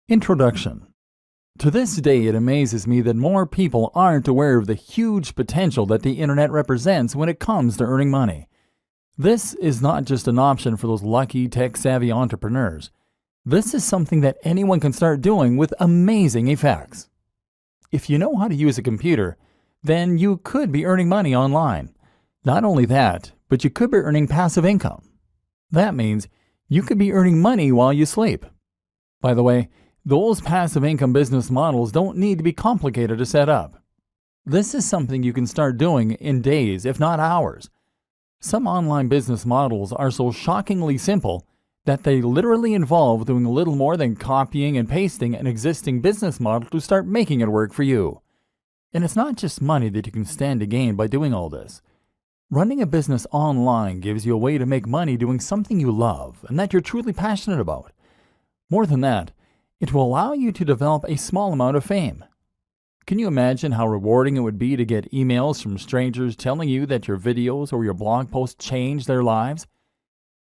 Introduction. To this day, it amazes me that more people aren't aware of the huge potential that the internet represents when it comes to earning money. This is not just an option for those lucky, tech-savvy entrepreneurs. This is something that anyone can start doing with amazing effects. If you know how to use a computer, then you could be earning money online. Not only that, but you could be earning passive income. That means you could be earning money while you sleep. By the way, those passive income business models don't need to be complicated to set up. This is something you can start doing in days, if not hours. Some online business models are so shockingly simple that they literally involve doing little more than copying and pasting an existing business model to start making it work for you. And it's not just money that you can stand to gain by doing all this. Running a business online gives you a way to make money doing something you love and that you're truly passionate about. More than that, it will allow you to develop a small amount of fame. Can you imagine how rewarding it would be to get emails from strangers telling you that your videos or your blog posts changed their lives?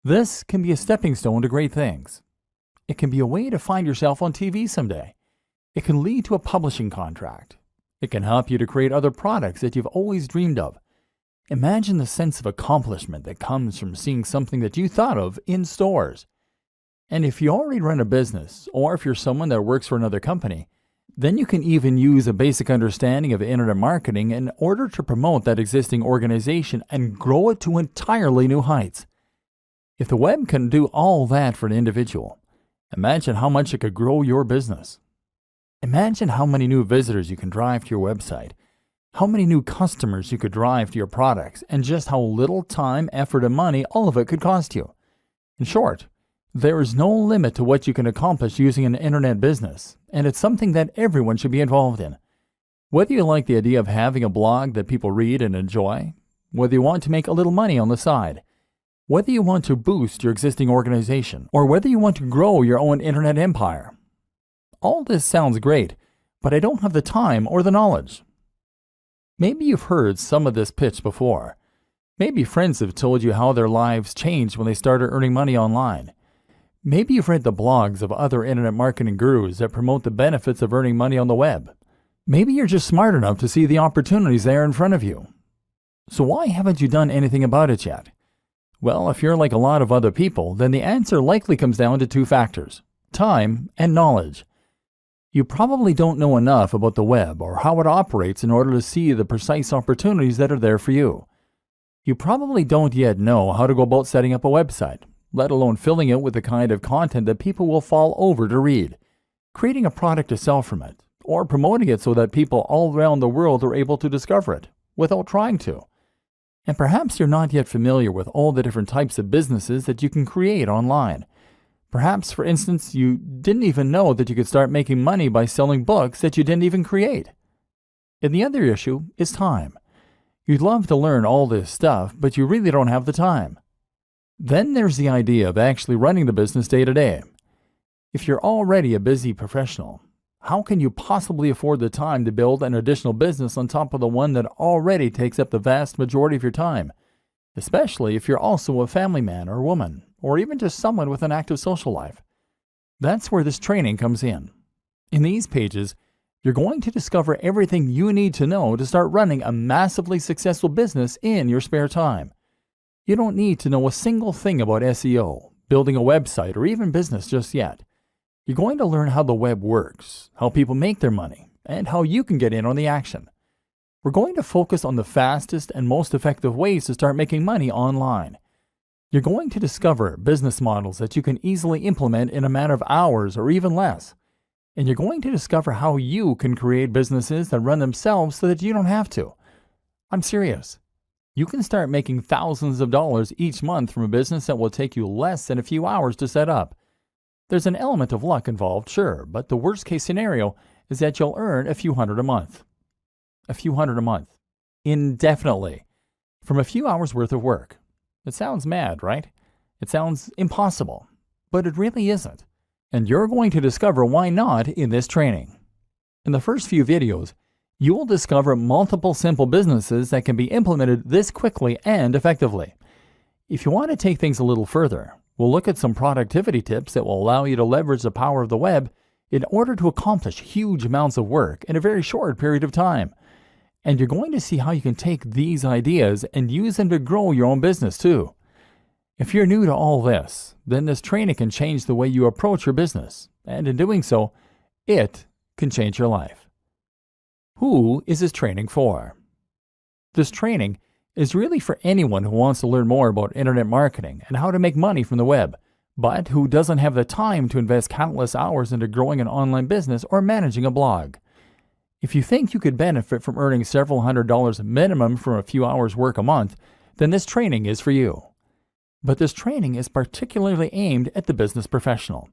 This can be a stepping stone to great things. It can be a way to find yourself on TV someday. It can lead to a publishing contract. It can help you to create other products that you've always dreamed of. Imagine the sense of accomplishment that comes from seeing something that you thought of in stores. And if you already run a business, or if you're someone that works for another company, then you can even use a basic understanding of internet marketing in order to promote that existing organization and grow it to entirely new heights. If the web can do all that for an individual, imagine how much it could grow your business. Imagine how many new visitors you can drive to your website, how many new customers you could drive to your products, and just how little time, effort, and money all of it could cost you. In short, there is no limit to what you can accomplish using an internet business, and it's something that everyone should be involved in. Whether you like the idea of having a blog that people read and enjoy, whether you want to make a little money on the side, whether you want to boost your existing organization, or whether you want to grow your own internet empire. All this sounds great, but I don't have the time or the knowledge. Maybe you've heard some of this pitch before. Maybe friends have told you how their lives changed when they started earning money online. Maybe you've read the blogs of other internet marketing gurus that promote the benefits of earning money on the web. Maybe you're just smart enough to see the opportunities there in front of you. So why haven't you done anything about it yet? Well, if you're like a lot of other people, then the answer likely comes down to two factors: time and knowledge. You probably don't know enough about the web or how it operates in order to see the precise opportunities that are there for you. You probably don't yet know how to go about setting up a website, let alone filling it with the kind of content that people will fall over to read, creating a product to sell from it, or promoting it so that people all around the world are able to discover it without trying to. And perhaps you're not yet familiar with all the different types of businesses that you can create online. Perhaps, for instance, you didn't even know that you could start making money by selling books that you didn't even create. And the other issue is time. You'd love to learn all this stuff, but you really don't have the time. Then there's the idea of actually running the business day to day. If you're already a busy professional, how can you possibly afford the time to build an additional business on top of the one that already takes up the vast majority of your time? Especially if you're also a family man or woman, or even just someone with an active social life. That's where this training comes in. In these pages, you're going to discover everything you need to know to start running a massively successful business in your spare time. You don't need to know a single thing about SEO, building a website, or even business just yet. You're going to learn how the web works, how people make their money, and how you can get in on the action. We're going to focus on the fastest and most effective ways to start making money online. You're going to discover business models that you can easily implement in a matter of hours or even less. And you're going to discover how you can create businesses that run themselves so that you don't have to. I'm serious. You can start making thousands of dollars each month from a business that will take you less than a few hours to set up. There's an element of luck involved, sure, but the worst case scenario is that you'll earn a few hundred a month. A few hundred a month. Indefinitely. From a few hours worth of work. It sounds mad, right? It sounds impossible. But it really isn't. And you're going to discover why not in this training. In the first few videos, you will discover multiple simple businesses that can be implemented this quickly and effectively. If you want to take things a little further, we'll look at some productivity tips that will allow you to leverage the power of the web in order to accomplish huge amounts of work in a very short period of time. And you're going to see how you can take these ideas and use them to grow your own business too. If you're new to all this, then this training can change the way you approach your business, and in doing so, it can change your life. Who is this training for? This training is really for anyone who wants to learn more about internet marketing and how to make money from the web, but who doesn't have the time to invest countless hours into growing an online business or managing a blog. If you think you could benefit from earning several $100s minimum from a few hours work a month, then this training is for you. But this training is particularly aimed at the business professional.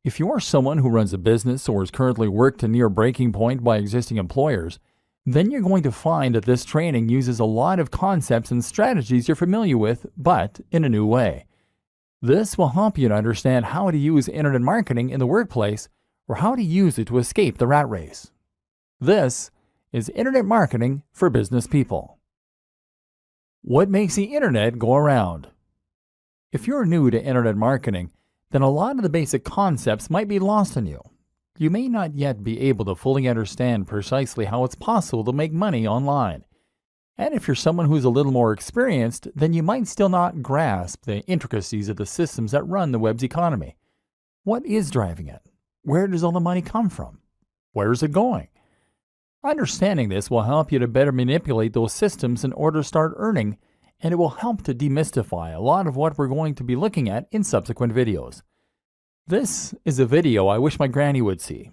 If you are someone who runs a business or is currently worked to near breaking point by existing employers, then you're going to find that this training uses a lot of concepts and strategies you're familiar with, but in a new way. This will help you to understand how to use internet marketing in the workplace or how to use it to escape the rat race. This is Internet Marketing for Business People. What makes the internet go around? If you're new to internet marketing, then a lot of the basic concepts might be lost on you. You may not yet be able to fully understand precisely how it's possible to make money online. And if you're someone who's a little more experienced, then you might still not grasp the intricacies of the systems that run the web's economy. What is driving it? Where does all the money come from? Where is it going? Understanding this will help you to better manipulate those systems in order to start earning, and it will help to demystify a lot of what we're going to be looking at in subsequent videos. This is a video I wish my granny would see.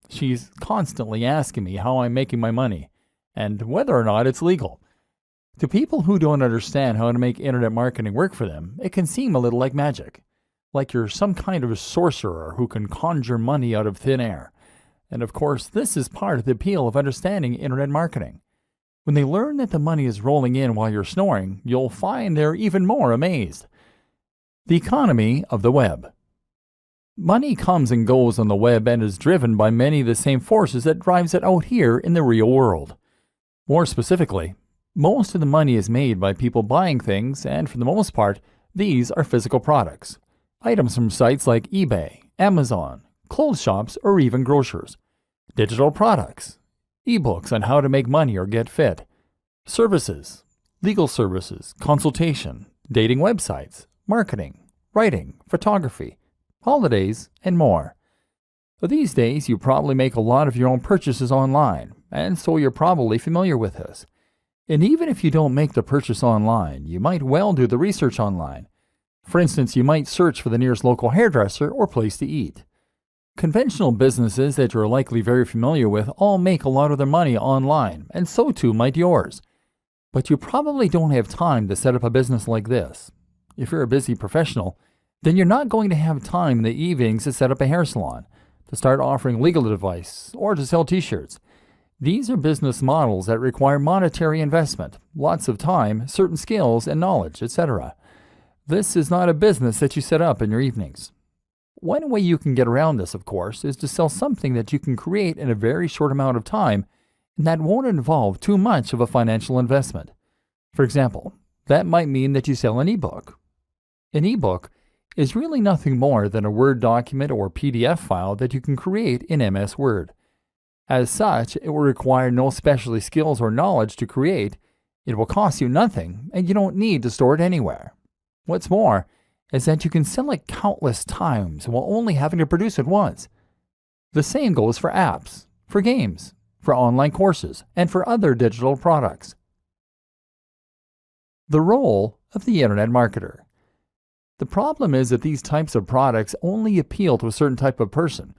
She's constantly asking me how I'm making my money, and whether or not it's legal. To people who don't understand how to make internet marketing work for them, it can seem a little like magic. Like you're some kind of a sorcerer who can conjure money out of thin air. And of course, this is part of the appeal of understanding internet marketing. When they learn that the money is rolling in while you're snoring, you'll find they're even more amazed. The economy of the web. Money comes and goes on the web and is driven by many of the same forces that drives it out here in the real world. More specifically, most of the money is made by people buying things, and for the most part, these are physical products. Items from sites like eBay, Amazon, clothes shops, or even grocers. Digital products. Ebooks on how to make money or get fit. Services. Legal services, consultation, dating websites, marketing, writing, photography, holidays, and more. These days, you probably make a lot of your own purchases online, and so you're probably familiar with this. And even if you don't make the purchase online, you might well do the research online. For instance, you might search for the nearest local hairdresser or place to eat. Conventional businesses that you're likely very familiar with all make a lot of their money online, and so too might yours. But you probably don't have time to set up a business like this. If you're a busy professional, then you're not going to have time in the evenings to set up a hair salon, to start offering legal advice, or to sell t-shirts. These are business models that require monetary investment, lots of time, certain skills and knowledge, etc. This is not a business that you set up in your evenings. One way you can get around this, of course, is to sell something that you can create in a very short amount of time and that won't involve too much of a financial investment. For example, that might mean that you sell an ebook. An ebook is really nothing more than a Word document or PDF file that you can create in MS Word. As such, it will require no specialty skills or knowledge to create, it will cost you nothing, and you don't need to store it anywhere. What's more, is that you can sell it countless times while only having to produce it once. The same goes for apps, for games, for online courses, and for other digital products. The role of the internet marketer. The problem is that these types of products only appeal to a certain type of person,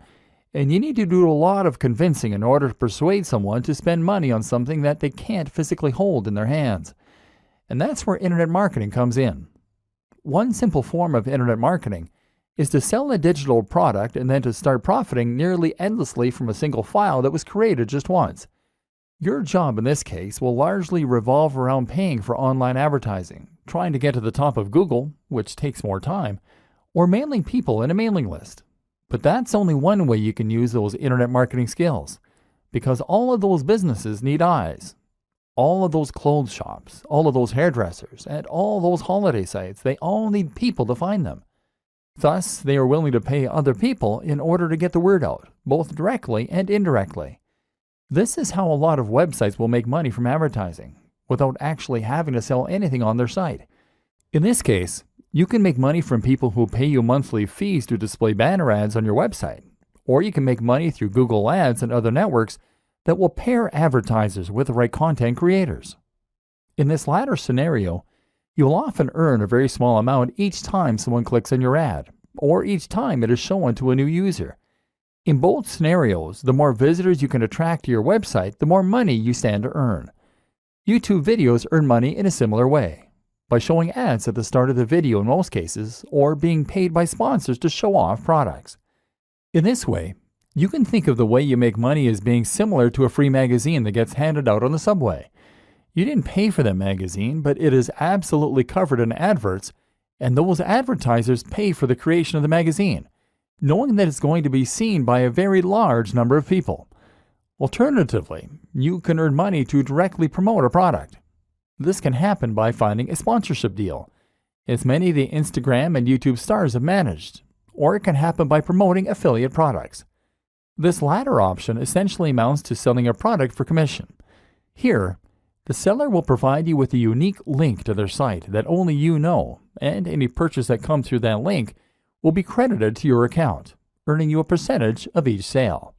and you need to do a lot of convincing in order to persuade someone to spend money on something that they can't physically hold in their hands. And that's where internet marketing comes in. One simple form of internet marketing is to sell a digital product and then to start profiting nearly endlessly from a single file that was created just once. Your job in this case will largely revolve around paying for online advertising, trying to get to the top of Google, which takes more time, or mailing people in a mailing list. But that's only one way you can use those internet marketing skills, because all of those businesses need eyes. All of those clothes shops, all of those hairdressers, and all those holiday sites, they all need people to find them. Thus, they are willing to pay other people in order to get the word out, both directly and indirectly. This is how a lot of websites will make money from advertising, without actually having to sell anything on their site. In this case, you can make money from people who pay you monthly fees to display banner ads on your website, or you can make money through Google Ads and other networks that will pair advertisers with the right content creators. In this latter scenario, you'll often earn a very small amount each time someone clicks on your ad, or each time it is shown to a new user. In both scenarios, the more visitors you can attract to your website, the more money you stand to earn. YouTube videos earn money in a similar way, by showing ads at the start of the video in most cases, or being paid by sponsors to show off products. In this way, you can think of the way you make money as being similar to a free magazine that gets handed out on the subway. You didn't pay for that magazine, but it is absolutely covered in adverts, and those advertisers pay for the creation of the magazine, knowing that it's going to be seen by a very large number of people. Alternatively, you can earn money to directly promote a product. This can happen by finding a sponsorship deal, as many of the Instagram and YouTube stars have managed, or it can happen by promoting affiliate products. This latter option essentially amounts to selling a product for commission. Here, the seller will provide you with a unique link to their site that only you know, and any purchase that comes through that link will be credited to your account, earning you a percentage of each sale.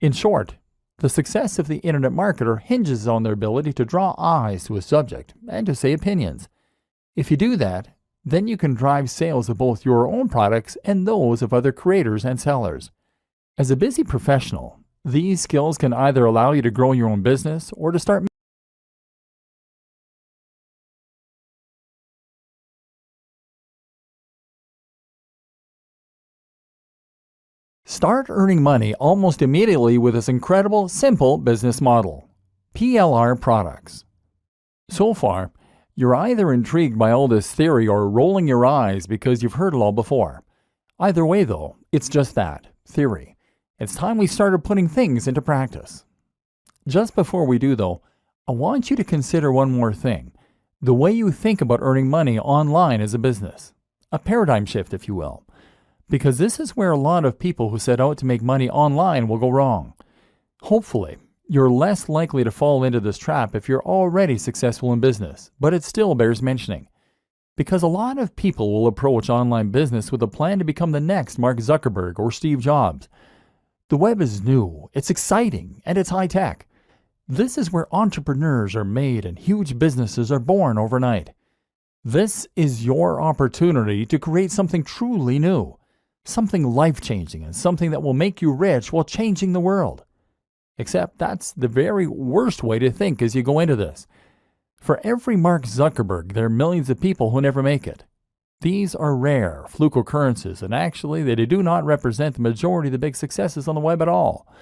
In short, the success of the internet marketer hinges on their ability to draw eyes to a subject and to say opinions. If you do that, then you can drive sales of both your own products and those of other creators and sellers. As a busy professional, these skills can either allow you to grow your own business or to start earning money almost immediately with this incredible, simple business model. PLR products. So far, you're either intrigued by all this theory or rolling your eyes because you've heard it all before. Either way though, it's just that, theory. It's time we started putting things into practice. Just before we do though, I want you to consider one more thing. The way you think about earning money online as a business. A paradigm shift, if you will. Because this is where a lot of people who set out to make money online will go wrong. Hopefully, you're less likely to fall into this trap if you're already successful in business, but it still bears mentioning. Because a lot of people will approach online business with a plan to become the next Mark Zuckerberg or Steve Jobs. The web is new, it's exciting, and it's high tech. This is where entrepreneurs are made and huge businesses are born overnight. This is your opportunity to create something truly new. Something life-changing and something that will make you rich while changing the world. Except that's the very worst way to think as you go into this. For every Mark Zuckerberg, there are millions of people who never make it. These are rare, fluke occurrences, and actually they do not represent the majority of the big successes on the web at all.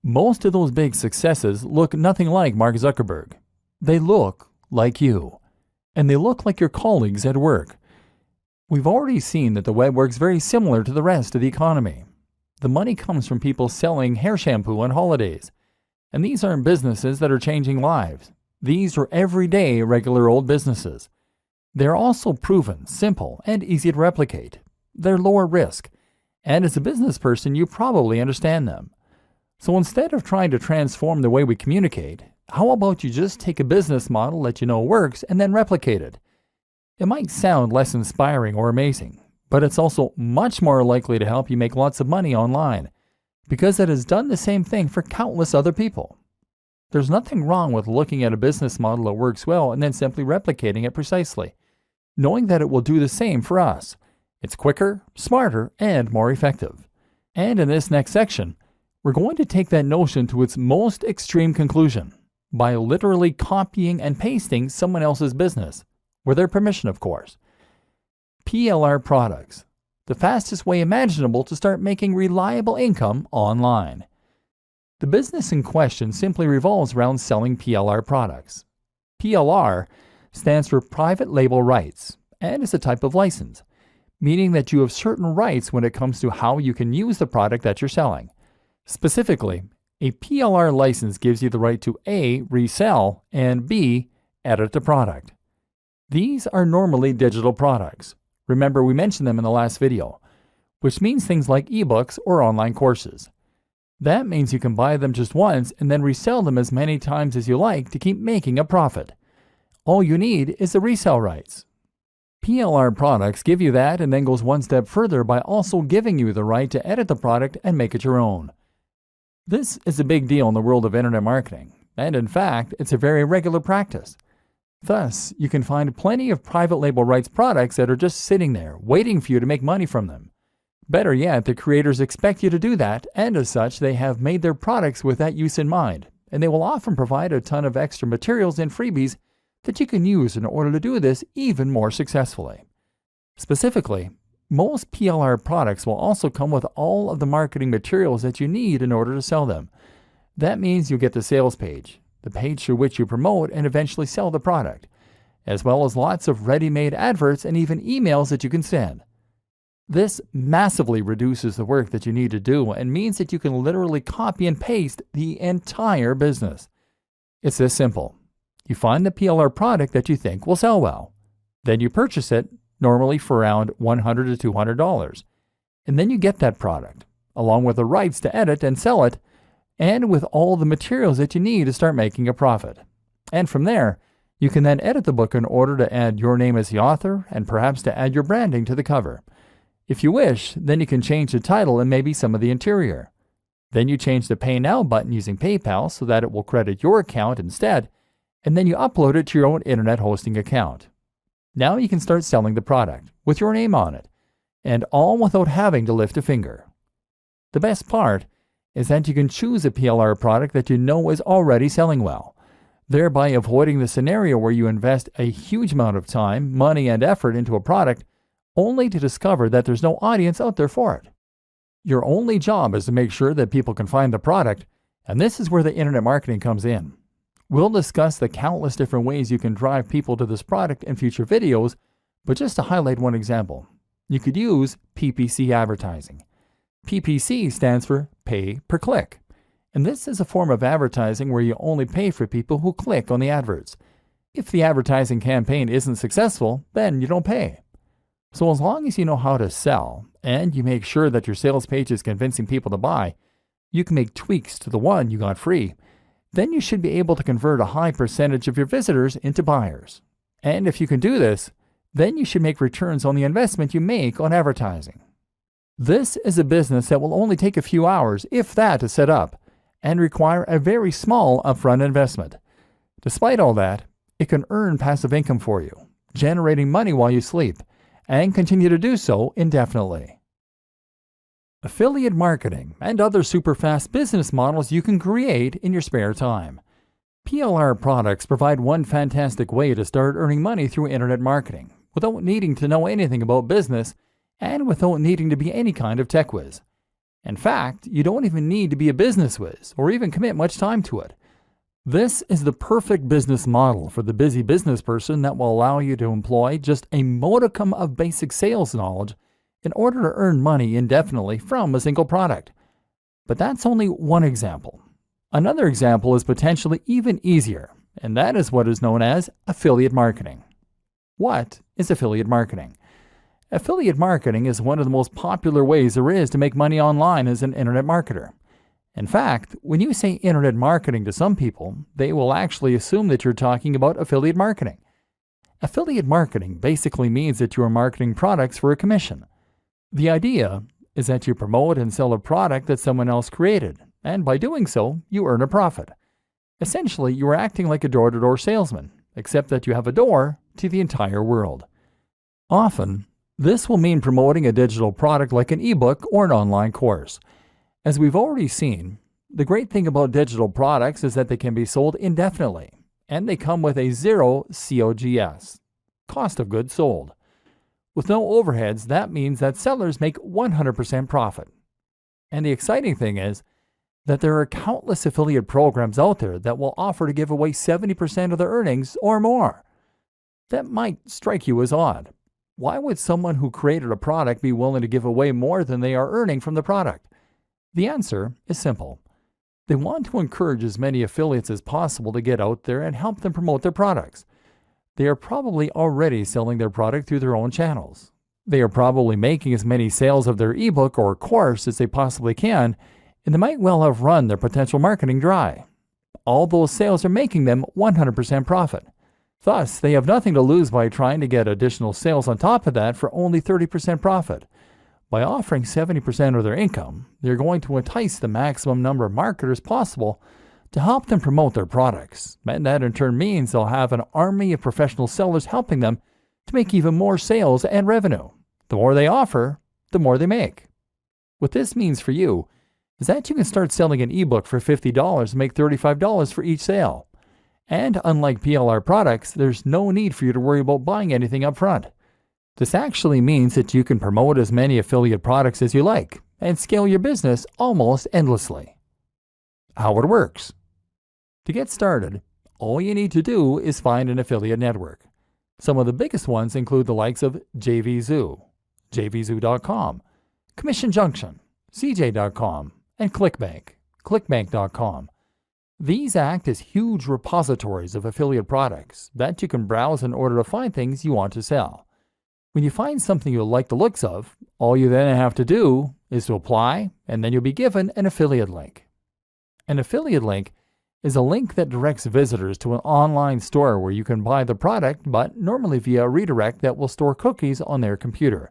Most of those big successes look nothing like Mark Zuckerberg. They look like you. And they look like your colleagues at work. We've already seen that the web works very similar to the rest of the economy. The money comes from people selling hair shampoo on holidays. And these aren't businesses that are changing lives. These are everyday, regular old businesses. They're also proven, simple, and easy to replicate. They're lower risk. And as a business person, you probably understand them. So instead of trying to transform the way we communicate, how about you just take a business model that you know works and then replicate it? It might sound less inspiring or amazing, but it's also much more likely to help you make lots of money online, because it has done the same thing for countless other people. There's nothing wrong with looking at a business model that works well and then simply replicating it precisely, knowing that it will do the same for us. It's quicker, smarter, and more effective. And in this next section, we're going to take that notion to its most extreme conclusion by literally copying and pasting someone else's business. With their permission, of course. PLR products, the fastest way imaginable to start making reliable income online. The business in question simply revolves around selling PLR products. PLR stands for Private Label Rights, and is a type of license, meaning that you have certain rights when it comes to how you can use the product that you're selling. Specifically, a PLR license gives you the right to A, resell, and B, edit the product. These are normally digital products. Remember, we mentioned them in the last video. which means things like ebooks or online courses. That means you can buy them just once and then resell them as many times as you like to keep making a profit. All you need is the resale rights. PLR Products give you that and then goes one step further by also giving you the right to edit the product and make it your own. This is a big deal in the world of internet marketing, and in fact, it's a very regular practice. Thus, you can find plenty of private label rights products that are just sitting there, waiting for you to make money from them. Better yet, the creators expect you to do that, and as such, they have made their products with that use in mind, and they will often provide a ton of extra materials and freebies that you can use in order to do this even more successfully. Specifically, most PLR products will also come with all of the marketing materials that you need in order to sell them. That means you'll get the sales page, the page through which you promote and eventually sell the product, as well as lots of ready-made adverts and even emails that you can send. This massively reduces the work that you need to do and means that you can literally copy and paste the entire business. It's this simple. You find the PLR product that you think will sell well. Then you purchase it, normally for around $100 to $200. And then you get that product, along with the rights to edit and sell it, and with all the materials that you need to start making a profit. And from there, you can then edit the book in order to add your name as the author and perhaps to add your branding to the cover. If you wish, then you can change the title and maybe some of the interior. Then you change the Pay Now button using PayPal so that it will credit your account instead, and then you upload it to your own internet hosting account. Now you can start selling the product with your name on it, and all without having to lift a finger. The best part is that you can choose a PLR product that you know is already selling well, thereby avoiding the scenario where you invest a huge amount of time, money, and effort into a product only to discover that there's no audience out there for it. Your only job is to make sure that people can find the product, and this is where the internet marketing comes in. We'll discuss the countless different ways you can drive people to this product in future videos, but just to highlight one example, you could use PPC advertising. PPC stands for pay per click, and this is a form of advertising where you only pay for people who click on the adverts. If the advertising campaign isn't successful, then you don't pay. So as long as you know how to sell, and you make sure that your sales page is convincing people to buy, you can make tweaks to the one you got free. Then you should be able to convert a high percentage of your visitors into buyers. And if you can do this, then you should make returns on the investment you make on advertising. This is a business that will only take a few hours, if that, to set up, and require a very small upfront investment. Despite all that, it can earn passive income for you, generating money while you sleep, and continue to do so indefinitely. Affiliate marketing and other super fast business models you can create in your spare time. PLR Products provide one fantastic way to start earning money through internet marketing without needing to know anything about business and without needing to be any kind of tech whiz. In fact, you don't even need to be a business whiz or even commit much time to it. This is the perfect business model for the busy business person that will allow you to employ just a modicum of basic sales knowledge in order to earn money indefinitely from a single product. But that's only one example. Another example is potentially even easier, and that is what is known as affiliate marketing. What is affiliate marketing? Affiliate marketing is one of the most popular ways there is to make money online as an internet marketer. In fact, when you say internet marketing to some people, they will actually assume that you're talking about affiliate marketing. Affiliate marketing basically means that you are marketing products for a commission. The idea is that you promote and sell a product that someone else created, and by doing so, you earn a profit. Essentially, you are acting like a door-to-door salesman, except that you have a door to the entire world. Often, this will mean promoting a digital product like an ebook or an online course. As we've already seen, the great thing about digital products is that they can be sold indefinitely, and they come with a zero COGS, cost of goods sold. With no overheads, that means that sellers make 100% profit. And the exciting thing is that there are countless affiliate programs out there that will offer to give away 70% of their earnings or more. That might strike you as odd. Why would someone who created a product be willing to give away more than they are earning from the product? The answer is simple. They want to encourage as many affiliates as possible to get out there and help them promote their products. They are probably already selling their product through their own channels. They are probably making as many sales of their ebook or course as they possibly can, and they might well have run their potential marketing dry. All those sales are making them 100% profit. Thus, they have nothing to lose by trying to get additional sales on top of that for only 30% profit. By offering 70% of their income, they're going to entice the maximum number of marketers possible to help them promote their products, and that in turn means they'll have an army of professional sellers helping them to make even more sales and revenue. The more they offer, the more they make. What this means for you is that you can start selling an ebook for $50 and make $35 for each sale. And unlike PLR products, there's no need for you to worry about buying anything up front. This actually means that you can promote as many affiliate products as you like and scale your business almost endlessly. How it works. To get started, all you need to do is find an affiliate network. Some of the biggest ones include the likes of JVZoo, JVZoo.com, Commission Junction, CJ.com, and ClickBank, ClickBank.com. These act as huge repositories of affiliate products that you can browse in order to find things you want to sell. When you find something you like the looks of, all you then have to do is to apply, and then you'll be given an affiliate link. An affiliate link is a link that directs visitors to an online store where you can buy the product, but normally via a redirect that will store cookies on their computer.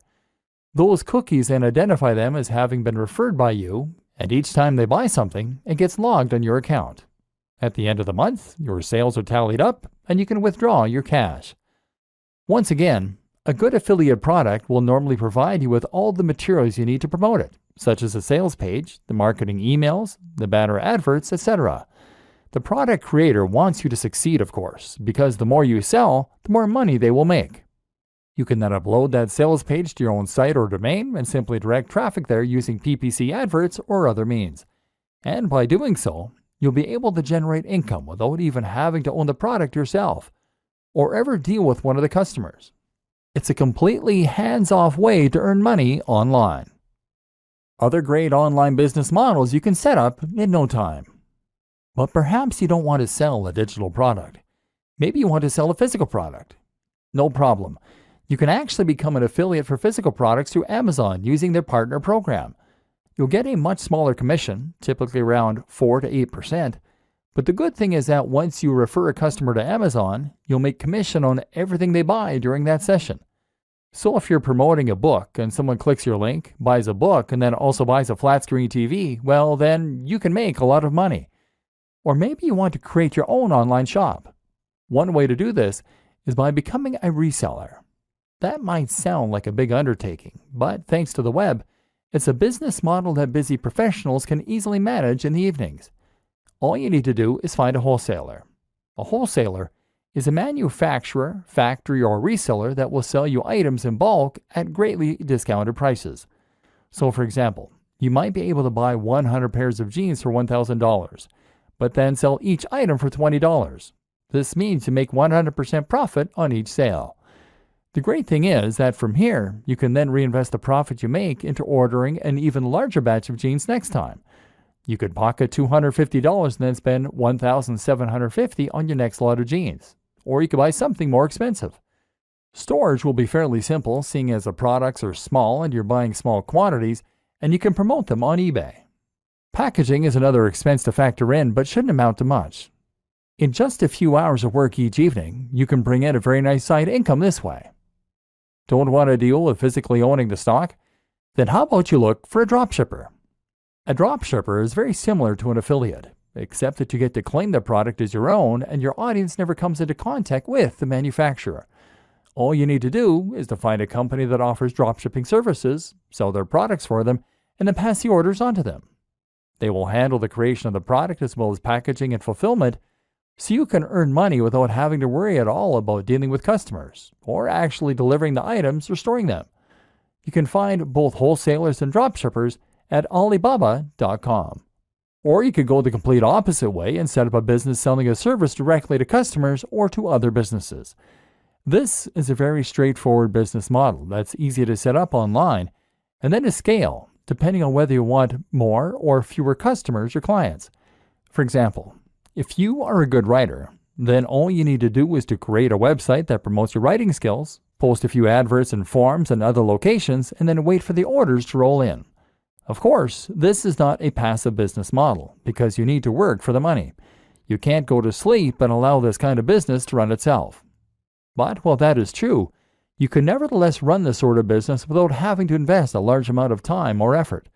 Those cookies then identify them as having been referred by you, and each time they buy something, it gets logged on your account. At the end of the month, your sales are tallied up, and you can withdraw your cash. Once again, a good affiliate product will normally provide you with all the materials you need to promote it, such as a sales page, the marketing emails, the banner adverts, etc. The product creator wants you to succeed, of course, because the more you sell, the more money they will make. You can then upload that sales page to your own site or domain and simply direct traffic there using PPC adverts or other means. And by doing so, you'll be able to generate income without even having to own the product yourself or ever deal with one of the customers. It's a completely hands-off way to earn money online. Other great online business models you can set up in no time. But perhaps you don't want to sell a digital product. Maybe you want to sell a physical product. No problem. You can actually become an affiliate for physical products through Amazon using their partner program. You'll get a much smaller commission, typically around 4 to 8%. But the good thing is that once you refer a customer to Amazon, you'll make commission on everything they buy during that session. So if you're promoting a book and someone clicks your link, buys a book, and then also buys a flat screen TV, well, then you can make a lot of money. Or maybe you want to create your own online shop. One way to do this is by becoming a reseller. That might sound like a big undertaking, but thanks to the web, it's a business model that busy professionals can easily manage in the evenings. All you need to do is find a wholesaler. A wholesaler is a manufacturer, factory, or reseller that will sell you items in bulk at greatly discounted prices. So for example, you might be able to buy 100 pairs of jeans for $1,000, but then sell each item for $20. This means you make 100% profit on each sale. The great thing is that from here, you can then reinvest the profit you make into ordering an even larger batch of jeans next time. You could pocket $250 and then spend $1,750 on your next lot of jeans. Or you could buy something more expensive. Storage will be fairly simple, seeing as the products are small and you're buying small quantities, and you can promote them on eBay. Packaging is another expense to factor in, but shouldn't amount to much. In just a few hours of work each evening, you can bring in a very nice side income this way. Don't want to deal with physically owning the stock? Then how about you look for a dropshipper? A dropshipper is very similar to an affiliate, except that you get to claim the product as your own and your audience never comes into contact with the manufacturer. All you need to do is to find a company that offers dropshipping services, sell their products for them, and then pass the orders on to them. They will handle the creation of the product as well as packaging and fulfillment, so you can earn money without having to worry at all about dealing with customers or actually delivering the items or storing them. You can find both wholesalers and dropshippers at Alibaba.com. Or you could go the complete opposite way and set up a business selling a service directly to customers or to other businesses. This is a very straightforward business model that's easy to set up online and then to scale, depending on whether you want more or fewer customers or clients. For example, if you are a good writer, then all you need to do is to create a website that promotes your writing skills, Post a few adverts in forums and other locations, and then wait for the orders to roll in. Of course, this is not a passive business model because you need to work for the money. You can't go to sleep and allow this kind of business to run itself. But while that is true, you can nevertheless run this sort of business without having to invest a large amount of time or effort.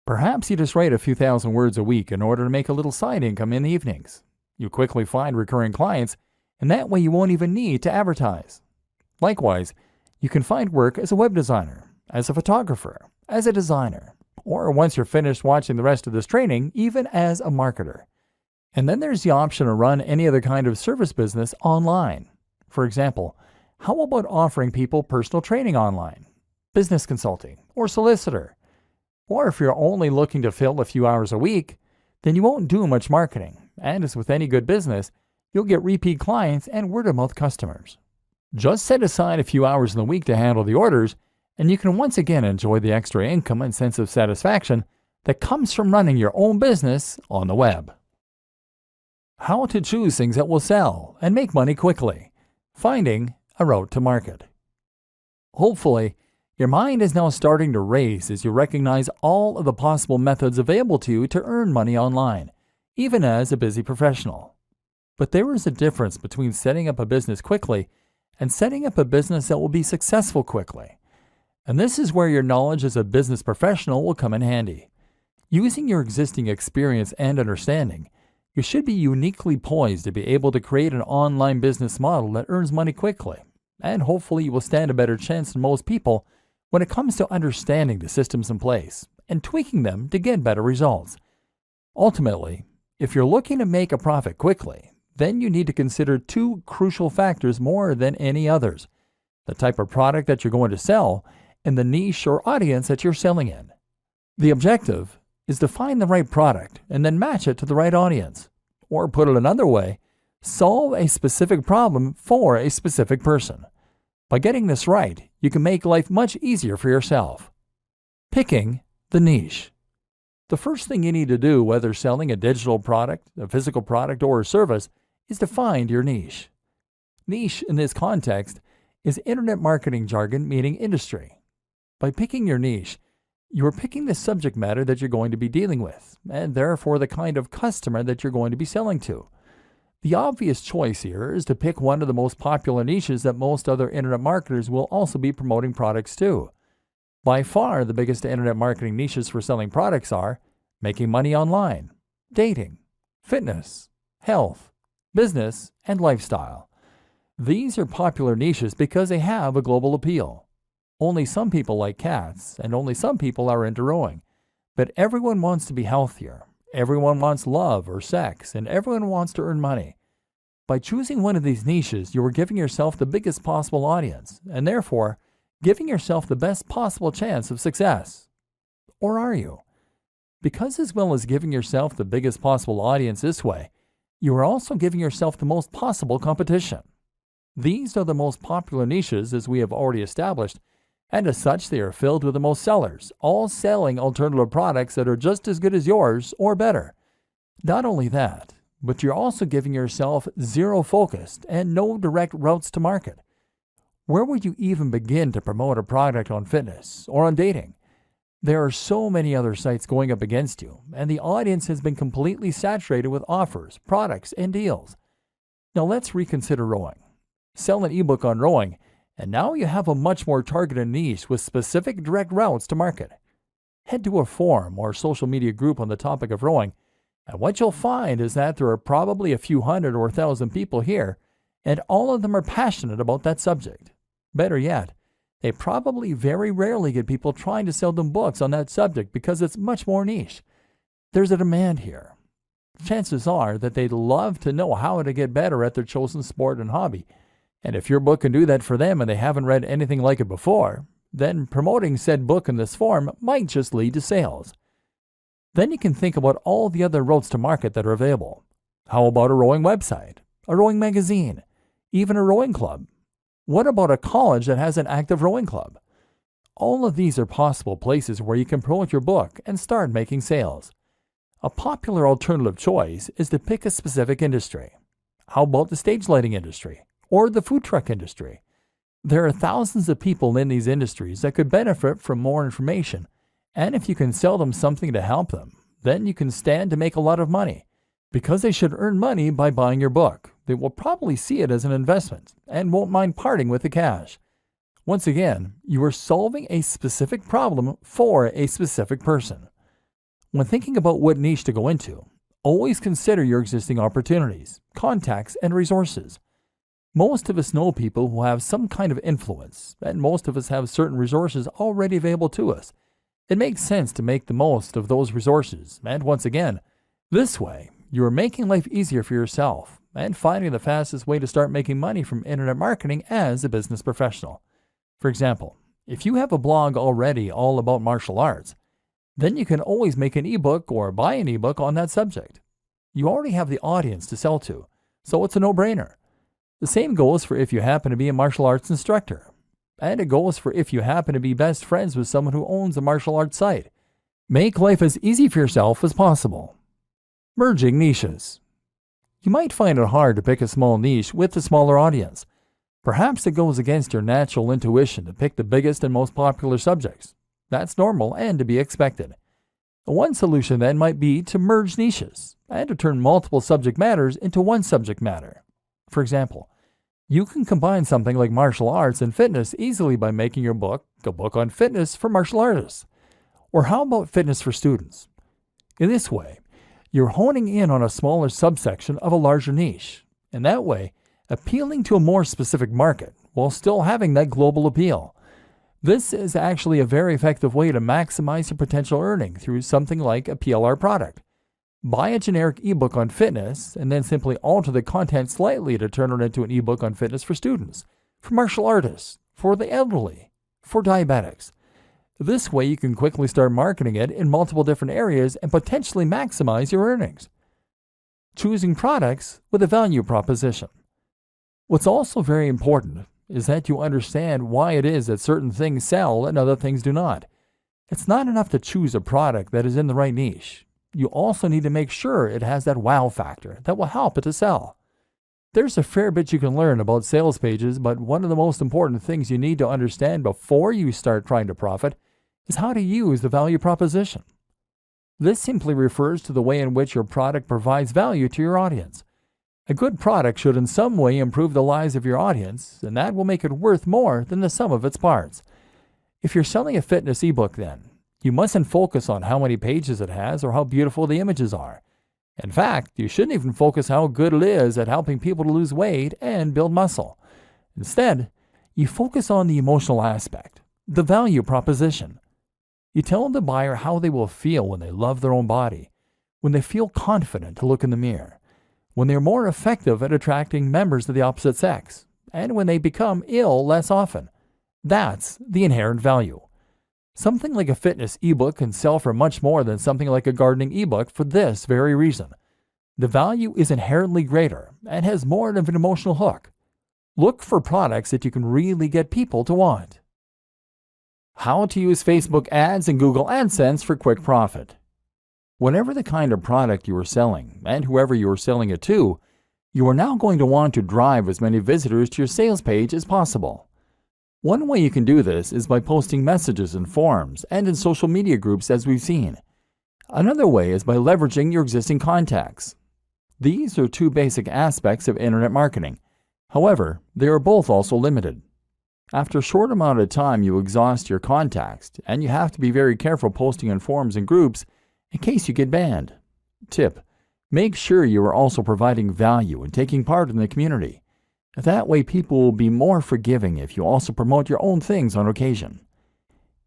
Perhaps you just write a few thousand words a week in order to make a little side income in the evenings. You quickly find recurring clients, and that way you won't even need to advertise. Likewise, you can find work as a web designer, as a photographer, as a designer, or once you're finished watching the rest of this training, even as a marketer. And then there's the option to run any other kind of service business online. For example, how about offering people personal training online, business consulting, or solicitor? Or if you're only looking to fill a few hours a week, then you won't do much marketing, and as with any good business, you'll get repeat clients and word-of-mouth customers. Just set aside a few hours in the week to handle the orders, and you can once again enjoy the extra income and sense of satisfaction that comes from running your own business on the web. How to choose things that will sell and make money quickly. Finding a route to market. Hopefully, your mind is now starting to race as you recognize all of the possible methods available to you to earn money online, even as a busy professional. But there is a difference between setting up a business quickly and setting up a business that will be successful quickly. And this is where your knowledge as a business professional will come in handy. Using your existing experience and understanding, you should be uniquely poised to be able to create an online business model that earns money quickly, and hopefully you will stand a better chance than most people when it comes to understanding the systems in place and tweaking them to get better results. Ultimately, if you're looking to make a profit quickly, then you need to consider two crucial factors more than any others: the type of product that you're going to sell and the niche or audience that you're selling in. The objective is to find the right product and then match it to the right audience. Or put it another way, solve a specific problem for a specific person. By getting this right, you can make life much easier for yourself. Picking the niche. The first thing you need to do, whether selling a digital product, a physical product, or a service, is to find your niche. Niche in this context is internet marketing jargon meaning industry. By picking your niche, you are picking the subject matter that you're going to be dealing with, and therefore the kind of customer that you're going to be selling to. The obvious choice here is to pick one of the most popular niches that most other internet marketers will also be promoting products to. By far, the biggest internet marketing niches for selling products are making money online, dating, fitness, health, business, and lifestyle. These are popular niches because they have a global appeal. Only some people like cats, and only some people are into rowing. But everyone wants to be healthier. Everyone wants love or sex, and everyone wants to earn money. By choosing one of these niches, you are giving yourself the biggest possible audience, and therefore, giving yourself the best possible chance of success. Or are you? Because as well as giving yourself the biggest possible audience this way, you are also giving yourself the most possible competition. These are the most popular niches, as we have already established, and as such they are filled with the most sellers, all selling alternative products that are just as good as yours or better. Not only that, but you're also giving yourself zero focused and no direct routes to market. Where would you even begin to promote a product on fitness or on dating? There are so many other sites going up against you, and the audience has been completely saturated with offers, products, and deals. Now let's reconsider rowing. Sell an ebook on rowing, and now you have a much more targeted niche with specific direct routes to market. Head to a forum or social media group on the topic of rowing, and what you'll find is that there are probably a few hundred or 1,000 people here, and all of them are passionate about that subject. Better yet, they probably very rarely get people trying to sell them books on that subject because it's much more niche. There's a demand here. Chances are that they'd love to know how to get better at their chosen sport and hobby. And if your book can do that for them and they haven't read anything like it before, then promoting said book in this form might just lead to sales. Then you can think about all the other routes to market that are available. How about a rowing website, a rowing magazine, even a rowing club? What about a college that has an active rowing club? All of these are possible places where you can promote your book and start making sales. A popular alternative choice is to pick a specific industry. How about the stage lighting industry or the food truck industry? There are thousands of people in these industries that could benefit from more information, and if you can sell them something to help them, then you can stand to make a lot of money. Because they should earn money by buying your book, they will probably see it as an investment and won't mind parting with the cash. Once again, you are solving a specific problem for a specific person. When thinking about what niche to go into, always consider your existing opportunities, contacts, and resources. Most of us know people who have some kind of influence, and most of us have certain resources already available to us. It makes sense to make the most of those resources, and once again, this way, you are making life easier for yourself and finding the fastest way to start making money from internet marketing as a business professional. For example, if you have a blog already all about martial arts, then you can always make an ebook or buy an ebook on that subject. You already have the audience to sell to, so it's a no-brainer. The same goes for if you happen to be a martial arts instructor. And it goes for if you happen to be best friends with someone who owns a martial arts site. Make life as easy for yourself as possible. Merging niches. You might find it hard to pick a small niche with a smaller audience. Perhaps it goes against your natural intuition to pick the biggest and most popular subjects. That's normal and to be expected. One solution then might be to merge niches and to turn multiple subject matters into one subject matter. For example, you can combine something like martial arts and fitness easily by making your book a book on fitness for martial artists. Or how about fitness for students? In this way, you're honing in on a smaller subsection of a larger niche, and that way, appealing to a more specific market while still having that global appeal. This is actually a very effective way to maximize your potential earning through something like a PLR product. Buy a generic ebook on fitness and then simply alter the content slightly to turn it into an ebook on fitness for students, for martial artists, for the elderly, for diabetics. This way you can quickly start marketing it in multiple different areas and potentially maximize your earnings. Choosing products with a value proposition. What's also very important is that you understand why it is that certain things sell and other things do not. It's not enough to choose a product that is in the right niche. You also need to make sure it has that wow factor that will help it to sell. There's a fair bit you can learn about sales pages, but one of the most important things you need to understand before you start trying to profit is how to use the value proposition. This simply refers to the way in which your product provides value to your audience. A good product should in some way improve the lives of your audience, and that will make it worth more than the sum of its parts. If you're selling a fitness ebook then, you mustn't focus on how many pages it has or how beautiful the images are. In fact, you shouldn't even focus how good it is at helping people to lose weight and build muscle. Instead, you focus on the emotional aspect, the value proposition. You tell the buyer how they will feel when they love their own body, when they feel confident to look in the mirror, when they're more effective at attracting members of the opposite sex, and when they become ill less often. That's the inherent value. Something like a fitness ebook can sell for much more than something like a gardening ebook for this very reason. The value is inherently greater and has more of an emotional hook. Look for products that you can really get people to want. How to use Facebook ads and Google AdSense for quick profit. Whatever the kind of product you are selling and whoever you are selling it to, you are now going to want to drive as many visitors to your sales page as possible. One way you can do this is by posting messages in forums and in social media groups as we've seen. Another way is by leveraging your existing contacts. These are two basic aspects of internet marketing. However, they are both also limited. After a short amount of time you exhaust your contacts, and you have to be very careful posting in forums and groups in case you get banned. Tip: make sure you are also providing value and taking part in the community. That way people will be more forgiving if you also promote your own things on occasion.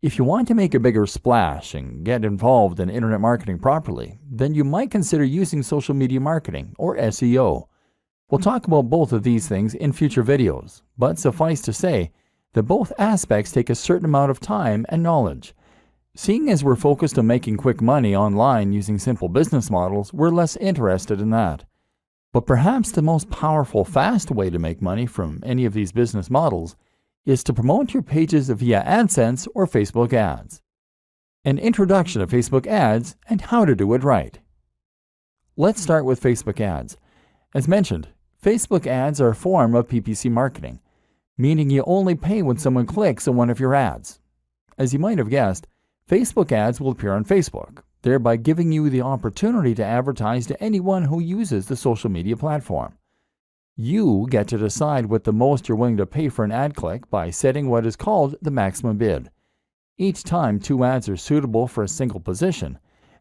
If you want to make a bigger splash and get involved in internet marketing properly, then you might consider using social media marketing, or SEO. We'll talk about both of these things in future videos, but suffice to say that both aspects take a certain amount of time and knowledge. Seeing as we're focused on making quick money online using simple business models, we're less interested in that. But perhaps the most powerful, fast way to make money from any of these business models is to promote your pages via AdSense or Facebook ads. An introduction to Facebook ads and how to do it right. Let's start with Facebook ads. As mentioned, Facebook ads are a form of PPC marketing. meaning you only pay when someone clicks on one of your ads. As you might have guessed, Facebook ads will appear on Facebook, thereby giving you the opportunity to advertise to anyone who uses the social media platform. You get to decide what the most you're willing to pay for an ad click by setting what is called the maximum bid. Each time two ads are suitable for a single position,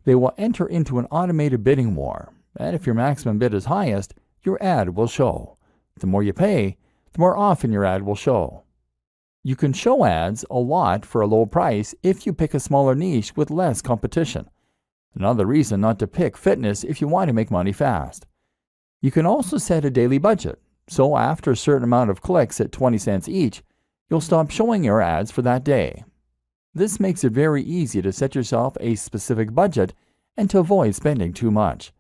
they will enter into an automated bidding war, and if your maximum bid is highest, your ad will show. The more you pay, the more often your ad will show. You can show ads a lot for a low price if you pick a smaller niche with less competition. Another reason not to pick fitness if you want to make money fast. You can also set a daily budget, so after a certain amount of clicks at 20 cents each, you'll stop showing your ads for that day. This makes it very easy to set yourself a specific budget and to avoid spending too much.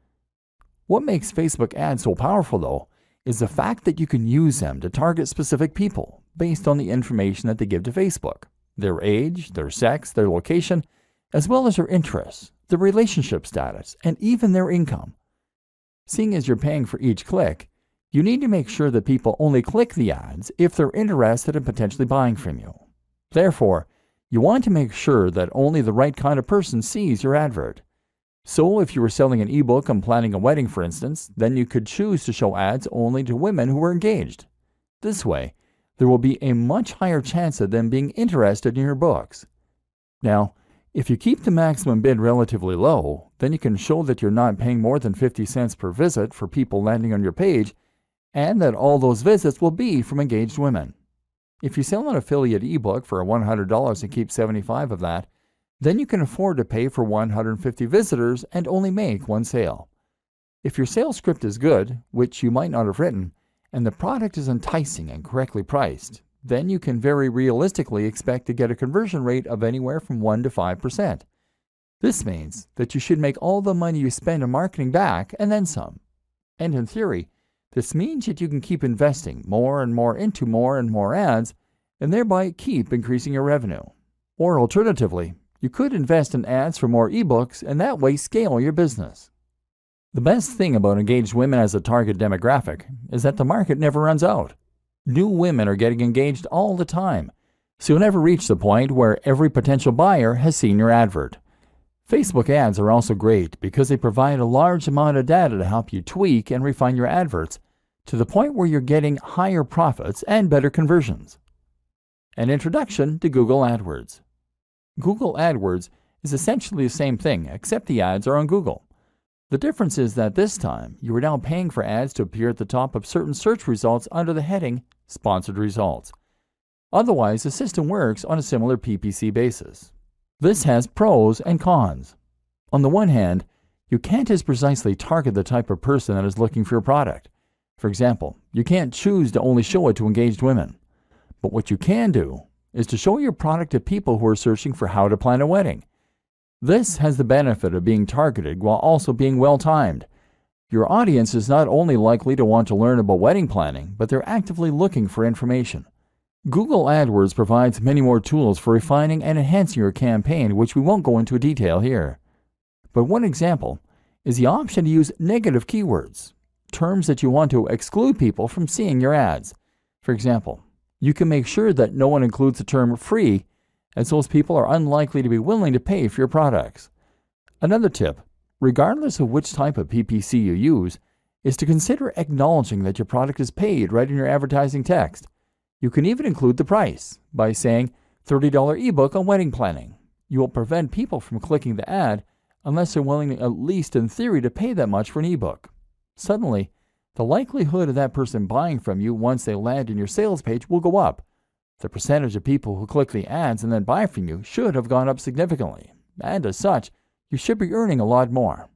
What makes Facebook ads so powerful, though, is the fact that you can use them to target specific people based on the information that they give to Facebook, their age, their sex, their location, as well as their interests, their relationship status, and even their income. Seeing as you're paying for each click, you need to make sure that people only click the ads if they're interested in potentially buying from you. Therefore, you want to make sure that only the right kind of person sees your advert. So if you were selling an ebook on planning a wedding, for instance, then you could choose to show ads only to women who are engaged. This way, there will be a much higher chance of them being interested in your books. Now, if you keep the maximum bid relatively low, then you can show that you're not paying more than 50 cents per visit for people landing on your page, and that all those visits will be from engaged women. If you sell an affiliate ebook for $100 and keep 75 of that, then you can afford to pay for 150 visitors and only make one sale. If your sales script is good, which you might not have written, and the product is enticing and correctly priced, then you can very realistically expect to get a conversion rate of anywhere from 1 to 5%. This means that you should make all the money you spend on marketing back and then some. And in theory, this means that you can keep investing more and more into more and more ads, and thereby keep increasing your revenue. Or alternatively, you could invest in ads for more ebooks and that way scale your business. The best thing about engaged women as a target demographic is that the market never runs out. New women are getting engaged all the time, so you'll never reach the point where every potential buyer has seen your advert. Facebook ads are also great because they provide a large amount of data to help you tweak and refine your adverts to the point where you're getting higher profits and better conversions. An introduction to Google AdWords. Google AdWords is essentially the same thing, except the ads are on Google. The difference is that this time, you are now paying for ads to appear at the top of certain search results under the heading Sponsored Results. Otherwise, the system works on a similar PPC basis. This has pros and cons. On the one hand, you can't as precisely target the type of person that is looking for your product. For example, you can't choose to only show it to engaged women. But what you can do is to show your product to people who are searching for how to plan a wedding. This has the benefit of being targeted while also being well-timed. Your audience is not only likely to want to learn about wedding planning, but they're actively looking for information. Google AdWords provides many more tools for refining and enhancing your campaign, which we won't go into detail here. But one example is the option to use negative keywords, terms that you want to exclude people from seeing your ads. For example, you can make sure that no one includes the term free, as those people are unlikely to be willing to pay for your products. Another tip, regardless of which type of PPC you use, is to consider acknowledging that your product is paid right in your advertising text. You can even include the price by saying $30 ebook on wedding planning. You will prevent people from clicking the ad unless they're willing, at least in theory, to pay that much for an ebook. Suddenly, the likelihood of that person buying from you once they land in your sales page will go up. The percentage of people who click the ads and then buy from you should have gone up significantly, and as such, you should be earning a lot more.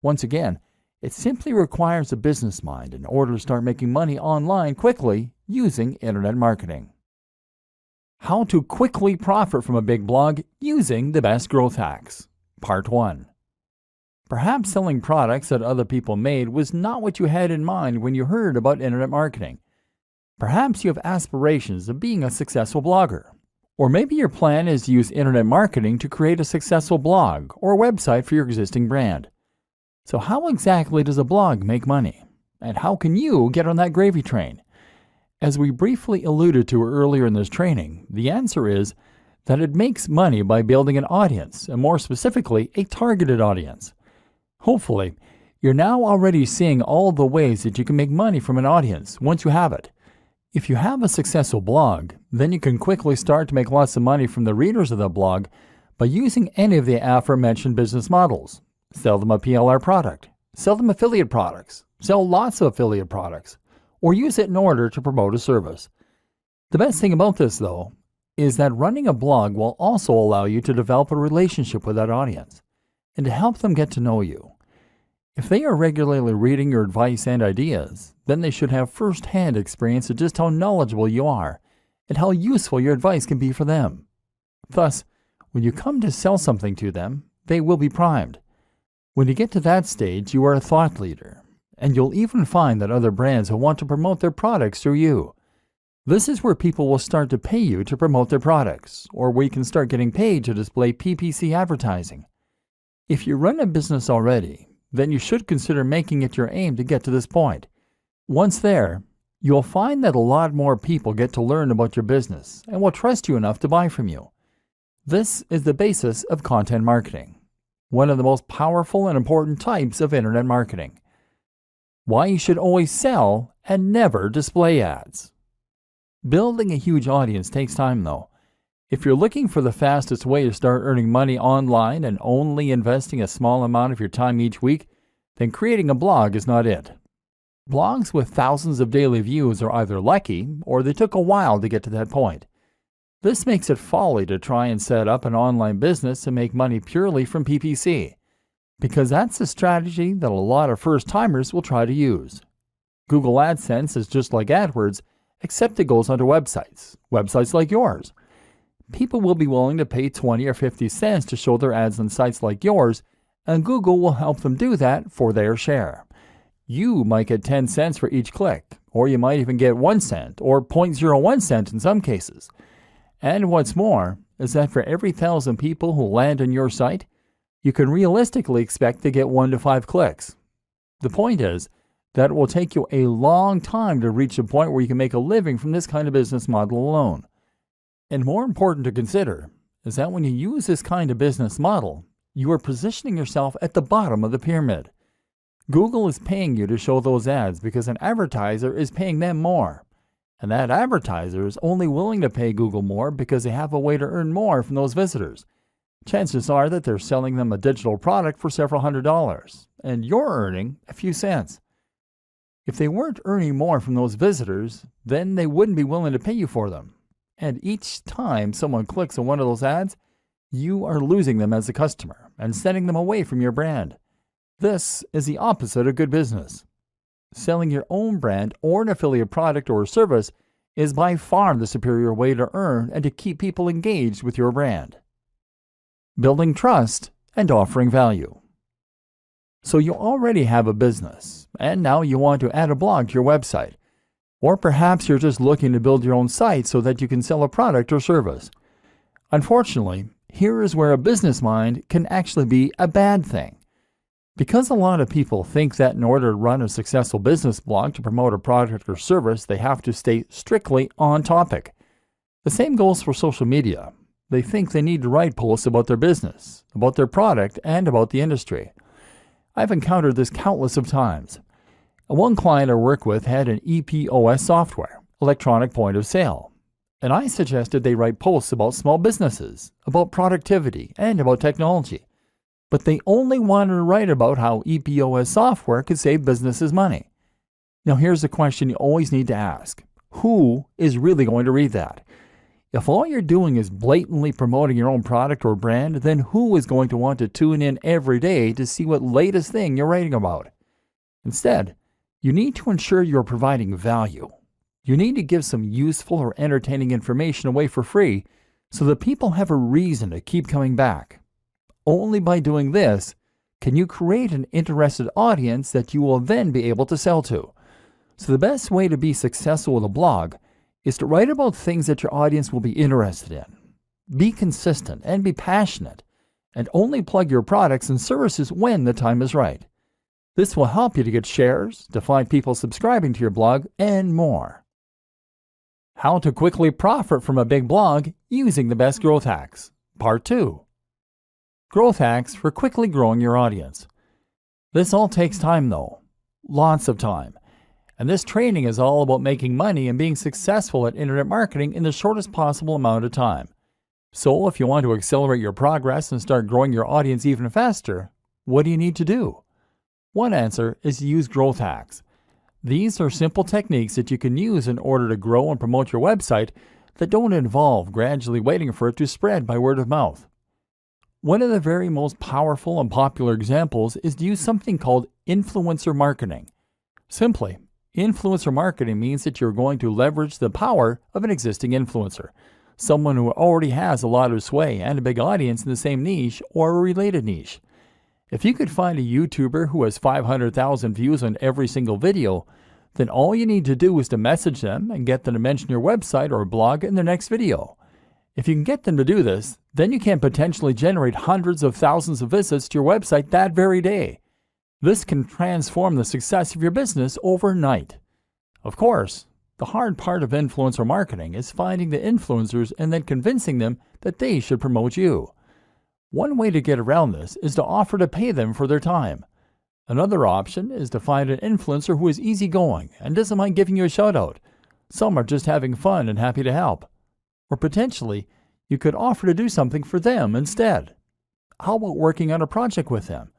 Once again, it simply requires a business mind in order to start making money online quickly using internet marketing. How to quickly profit from a big blog using the best growth hacks. Part 1. Perhaps selling products that other people made was not what you had in mind when you heard about internet marketing. Perhaps you have aspirations of being a successful blogger. Or maybe your plan is to use internet marketing to create a successful blog or website for your existing brand. So how exactly does a blog make money? And how can you get on that gravy train? As we briefly alluded to earlier in this training, the answer is that it makes money by building an audience, and more specifically, a targeted audience. Hopefully, you're now already seeing all the ways that you can make money from an audience once you have it. If you have a successful blog, then you can quickly start to make lots of money from the readers of that blog by using any of the aforementioned business models. Sell them a PLR product, sell them affiliate products, sell lots of affiliate products, or use it in order to promote a service. The best thing about this, though, is that running a blog will also allow you to develop a relationship with that audience and to help them get to know you. If they are regularly reading your advice and ideas, then they should have first-hand experience of just how knowledgeable you are and how useful your advice can be for them. Thus, when you come to sell something to them, they will be primed. When you get to that stage, you are a thought leader, and you'll even find that other brands will want to promote their products through you. This is where people will start to pay you to promote their products, or where you can start getting paid to display PPC advertising. If you run a business already, then you should consider making it your aim to get to this point. Once there, you'll find that a lot more people get to learn about your business and will trust you enough to buy from you. This is the basis of content marketing, one of the most powerful and important types of internet marketing. Why you should always sell and never display ads. Building a huge audience takes time, though. If you're looking for the fastest way to start earning money online and only investing a small amount of your time each week, then creating a blog is not it. Blogs with thousands of daily views are either lucky or they took a while to get to that point. This makes it folly to try and set up an online business and make money purely from PPC, because that's a strategy that a lot of first-timers will try to use. Google AdSense is just like AdWords, except it goes onto websites like yours. People will be willing to pay 20 or 50 cents to show their ads on sites like yours, and Google will help them do that for their share. You might get 10 cents for each click, or you might even get 1 cent or 0.01 cent in some cases. And what's more is that for every 1,000 people who land on your site, you can realistically expect to get 1 to 5 clicks. The point is that it will take you a long time to reach a point where you can make a living from this kind of business model alone. And more important to consider is that when you use this kind of business model, you are positioning yourself at the bottom of the pyramid. Google is paying you to show those ads because an advertiser is paying them more. And that advertiser is only willing to pay Google more because they have a way to earn more from those visitors. Chances are that they're selling them a digital product for several $100s, and you're earning a few cents. If they weren't earning more from those visitors, then they wouldn't be willing to pay you for them. And each time someone clicks on one of those ads, you are losing them as a customer and sending them away from your brand. This is the opposite of good business. Selling your own brand or an affiliate product or service is by far the superior way to earn and to keep people engaged with your brand. Building trust and offering value. So you already have a business, and now you want to add a blog to your website. Or perhaps you're just looking to build your own site so that you can sell a product or service. Unfortunately, here is where a business mind can actually be a bad thing. Because a lot of people think that in order to run a successful business blog to promote a product or service, they have to stay strictly on topic. The same goes for social media. They think they need to write posts about their business, about their product, and about the industry. I've encountered this countless of times. One client I work with had an EPOS software, electronic point of sale, and I suggested they write posts about small businesses, about productivity, and about technology. But they only wanted to write about how EPOS software could save businesses money. Now here's the question you always need to ask. Who is really going to read that? If all you're doing is blatantly promoting your own product or brand, then who is going to want to tune in every day to see what latest thing you're writing about? Instead, you need to ensure you're providing value. You need to give some useful or entertaining information away for free so that people have a reason to keep coming back. Only by doing this can you create an interested audience that you will then be able to sell to. So the best way to be successful with a blog is to write about things that your audience will be interested in. Be consistent and be passionate, and only plug your products and services when the time is right. This will help you to get shares, to find people subscribing to your blog, and more. How to quickly profit from a big blog using the best growth hacks. Part 2. Growth hacks for quickly growing your audience. This all takes time though. Lots of time. And this training is all about making money and being successful at internet marketing in the shortest possible amount of time. So if you want to accelerate your progress and start growing your audience even faster, what do you need to do? One answer is to use growth hacks. These are simple techniques that you can use in order to grow and promote your website that don't involve gradually waiting for it to spread by word of mouth. One of the very most powerful and popular examples is to use something called influencer marketing. Simply, influencer marketing means that you're going to leverage the power of an existing influencer, someone who already has a lot of sway and a big audience in the same niche or a related niche. If you could find a YouTuber who has 500,000 views on every single video, then all you need to do is to message them and get them to mention your website or blog in their next video. If you can get them to do this, then you can potentially generate hundreds of thousands of visits to your website that very day. This can transform the success of your business overnight. Of course, the hard part of influencer marketing is finding the influencers and then convincing them that they should promote you. One way to get around this is to offer to pay them for their time. Another option is to find an influencer who is easygoing and doesn't mind giving you a shout out. Some are just having fun and happy to help. Or potentially, you could offer to do something for them instead. How about working on a project with them?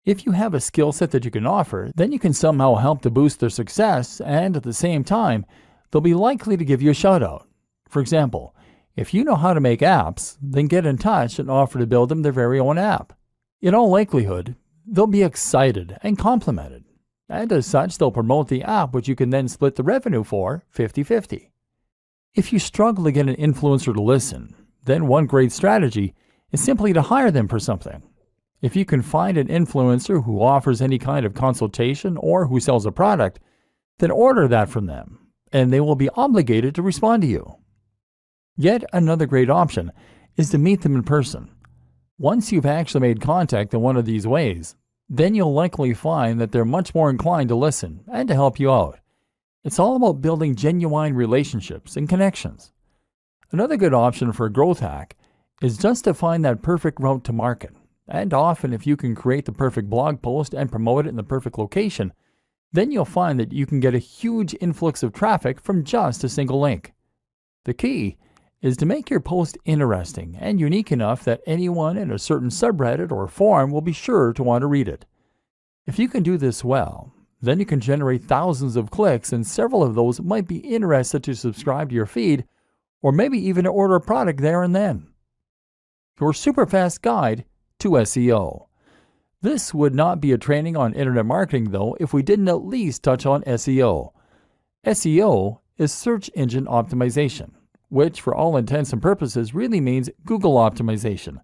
If you have a skill set that you can offer, then you can somehow help to boost their success, and at the same time, they'll be likely to give you a shout out. For example, if you know how to make apps, then get in touch and offer to build them their very own app. In all likelihood, they'll be excited and complimented, and as such, they'll promote the app, which you can then split the revenue for 50-50. If you struggle to get an influencer to listen, then one great strategy is simply to hire them for something. If you can find an influencer who offers any kind of consultation or who sells a product, then order that from them, and they will be obligated to respond to you. Yet another great option is to meet them in person. Once you've actually made contact in one of these ways, then you'll likely find that they're much more inclined to listen and to help you out. It's all about building genuine relationships and connections. Another good option for a growth hack is just to find that perfect route to market. And often if you can create the perfect blog post and promote it in the perfect location, then you'll find that you can get a huge influx of traffic from just a single link. The key is to make your post interesting and unique enough that anyone in a certain subreddit or forum will be sure to want to read it. If you can do this well, then you can generate thousands of clicks, and several of those might be interested to subscribe to your feed or maybe even to order a product there and then. Your super fast guide to SEO. This would not be a training on internet marketing though if we didn't at least touch on SEO. SEO is search engine optimization, which for all intents and purposes really means Google optimization.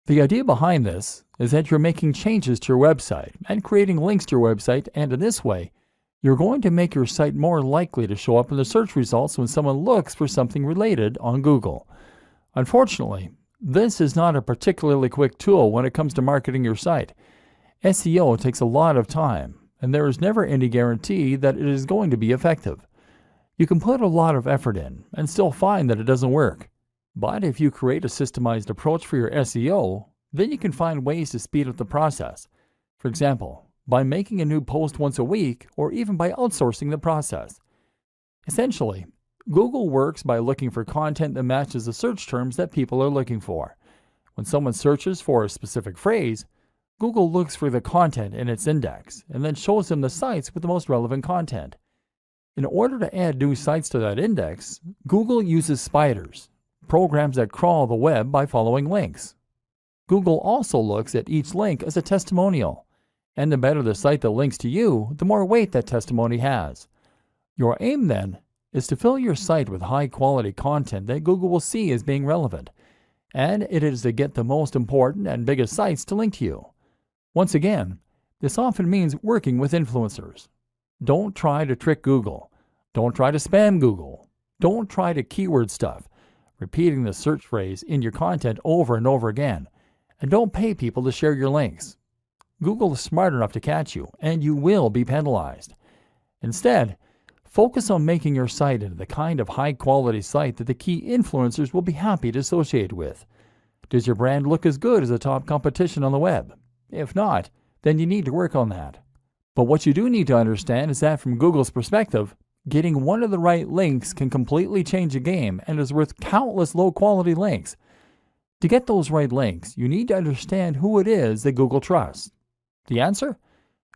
The idea behind this is that you're making changes to your website and creating links to your website, and in this way, you're going to make your site more likely to show up in the search results when someone looks for something related on Google. Unfortunately, this is not a particularly quick tool when it comes to marketing your site. SEO takes a lot of time, and there is never any guarantee that it is going to be effective. You can put a lot of effort in and still find that it doesn't work. But if you create a systemized approach for your SEO, then you can find ways to speed up the process. For example, by making a new post once a week or even by outsourcing the process. Essentially, Google works by looking for content that matches the search terms that people are looking for. When someone searches for a specific phrase, Google looks for the content in its index and then shows them the sites with the most relevant content. In order to add new sites to that index, Google uses spiders, programs that crawl the web by following links. Google also looks at each link as a testimonial, and the better the site that links to you, the more weight that testimony has. Your aim then is to fill your site with high-quality content that Google will see as being relevant, and it is to get the most important and biggest sites to link to you. Once again, this often means working with influencers. Don't try to trick Google. Don't try to spam Google. Don't try to keyword stuff, repeating the search phrase in your content over and over again. And don't pay people to share your links. Google is smart enough to catch you, and you will be penalized. Instead, Focus on making your site into the kind of high-quality site that the key influencers will be happy to associate with. Does your brand look as good as the top competition on the web? If not, then you need to work on that. But what you do need to understand is that from Google's perspective, getting one of the right links can completely change a game and is worth countless low-quality links. To get those right links, you need to understand who it is that Google trusts. The answer?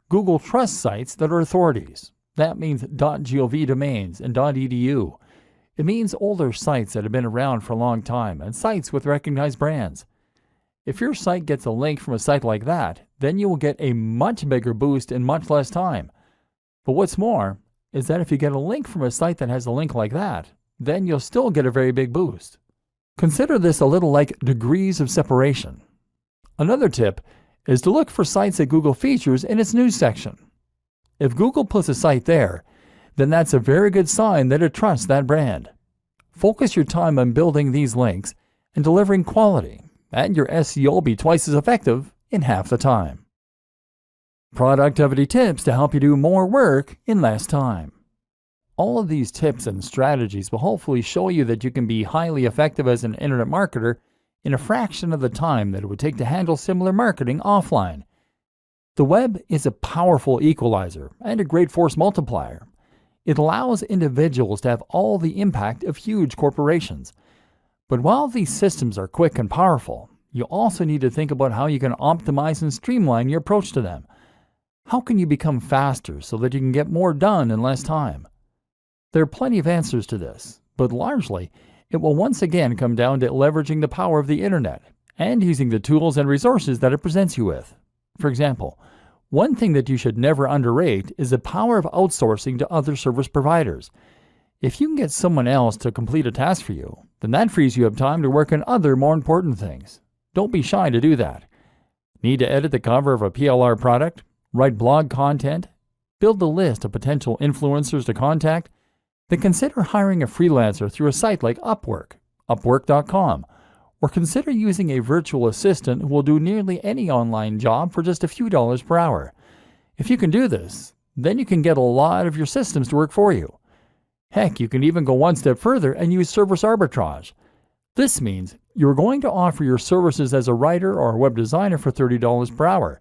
Google trusts sites that are authorities. That means .gov domains and .edu. It means older sites that have been around for a long time and sites with recognized brands. If your site gets a link from a site like that, then you will get a much bigger boost in much less time. But what's more is that if you get a link from a site that has a link like that, then you'll still get a very big boost. Consider this a little like degrees of separation. Another tip is to look for sites that Google features in its news section. If Google puts a site there, then that's a very good sign that it trusts that brand. Focus your time on building these links and delivering quality, and your SEO will be twice as effective in half the time. Productivity tips to help you do more work in less time. All of these tips and strategies will hopefully show you that you can be highly effective as an internet marketer in a fraction of the time that it would take to handle similar marketing offline. The web is a powerful equalizer and a great force multiplier. It allows individuals to have all the impact of huge corporations. But while these systems are quick and powerful, you also need to think about how you can optimize and streamline your approach to them. How can you become faster so that you can get more done in less time? There are plenty of answers to this, but largely, it will once again come down to leveraging the power of the internet and using the tools and resources that it presents you with. For example, one thing that you should never underrate is the power of outsourcing to other service providers. If you can get someone else to complete a task for you, then that frees you up time to work on other more important things. Don't be shy to do that. Need to edit the cover of a PLR product? Write blog content? Build a list of potential influencers to contact? Then consider hiring a freelancer through a site like Upwork, Upwork.com, or consider using a virtual assistant who will do nearly any online job for just a few dollars per hour. If you can do this, then you can get a lot of your systems to work for you. Heck, you can even go one step further and use service arbitrage. This means you're going to offer your services as a writer or a web designer for $30 per hour,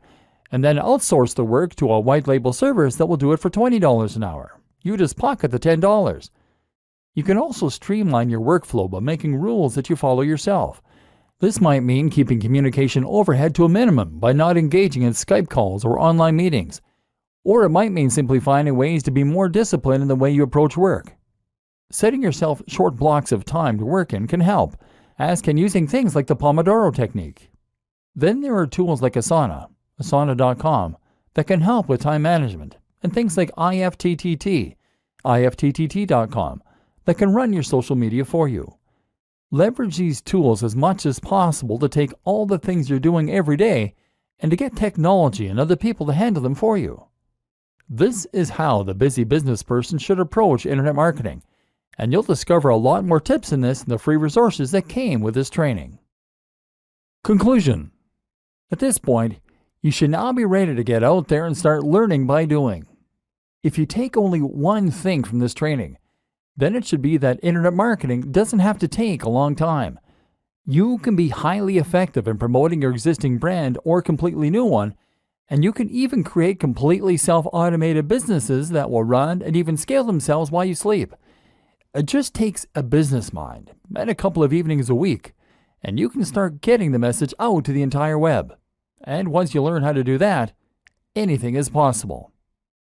and then outsource the work to a white label service that will do it for $20 an hour. You just pocket the $10. You can also streamline your workflow by making rules that you follow yourself. This might mean keeping communication overhead to a minimum by not engaging in Skype calls or online meetings. Or it might mean simply finding ways to be more disciplined in the way you approach work. Setting yourself short blocks of time to work in can help, as can using things like the Pomodoro technique. Then there are tools like Asana, Asana.com, that can help with time management, and things like IFTTT, IFTTT.com, that can run your social media for you. Leverage these tools as much as possible to take all the things you're doing every day and to get technology and other people to handle them for you. This is how the busy business person should approach internet marketing, and you'll discover a lot more tips in this in the free resources that came with this training. Conclusion. At this point, you should now be ready to get out there and start learning by doing. If you take only one thing from this training, then it should be that internet marketing doesn't have to take a long time. You can be highly effective in promoting your existing brand or completely new one, and you can even create completely self-automated businesses that will run and even scale themselves while you sleep. It just takes a business mind and a couple of evenings a week, and you can start getting the message out to the entire web. And once you learn how to do that, anything is possible.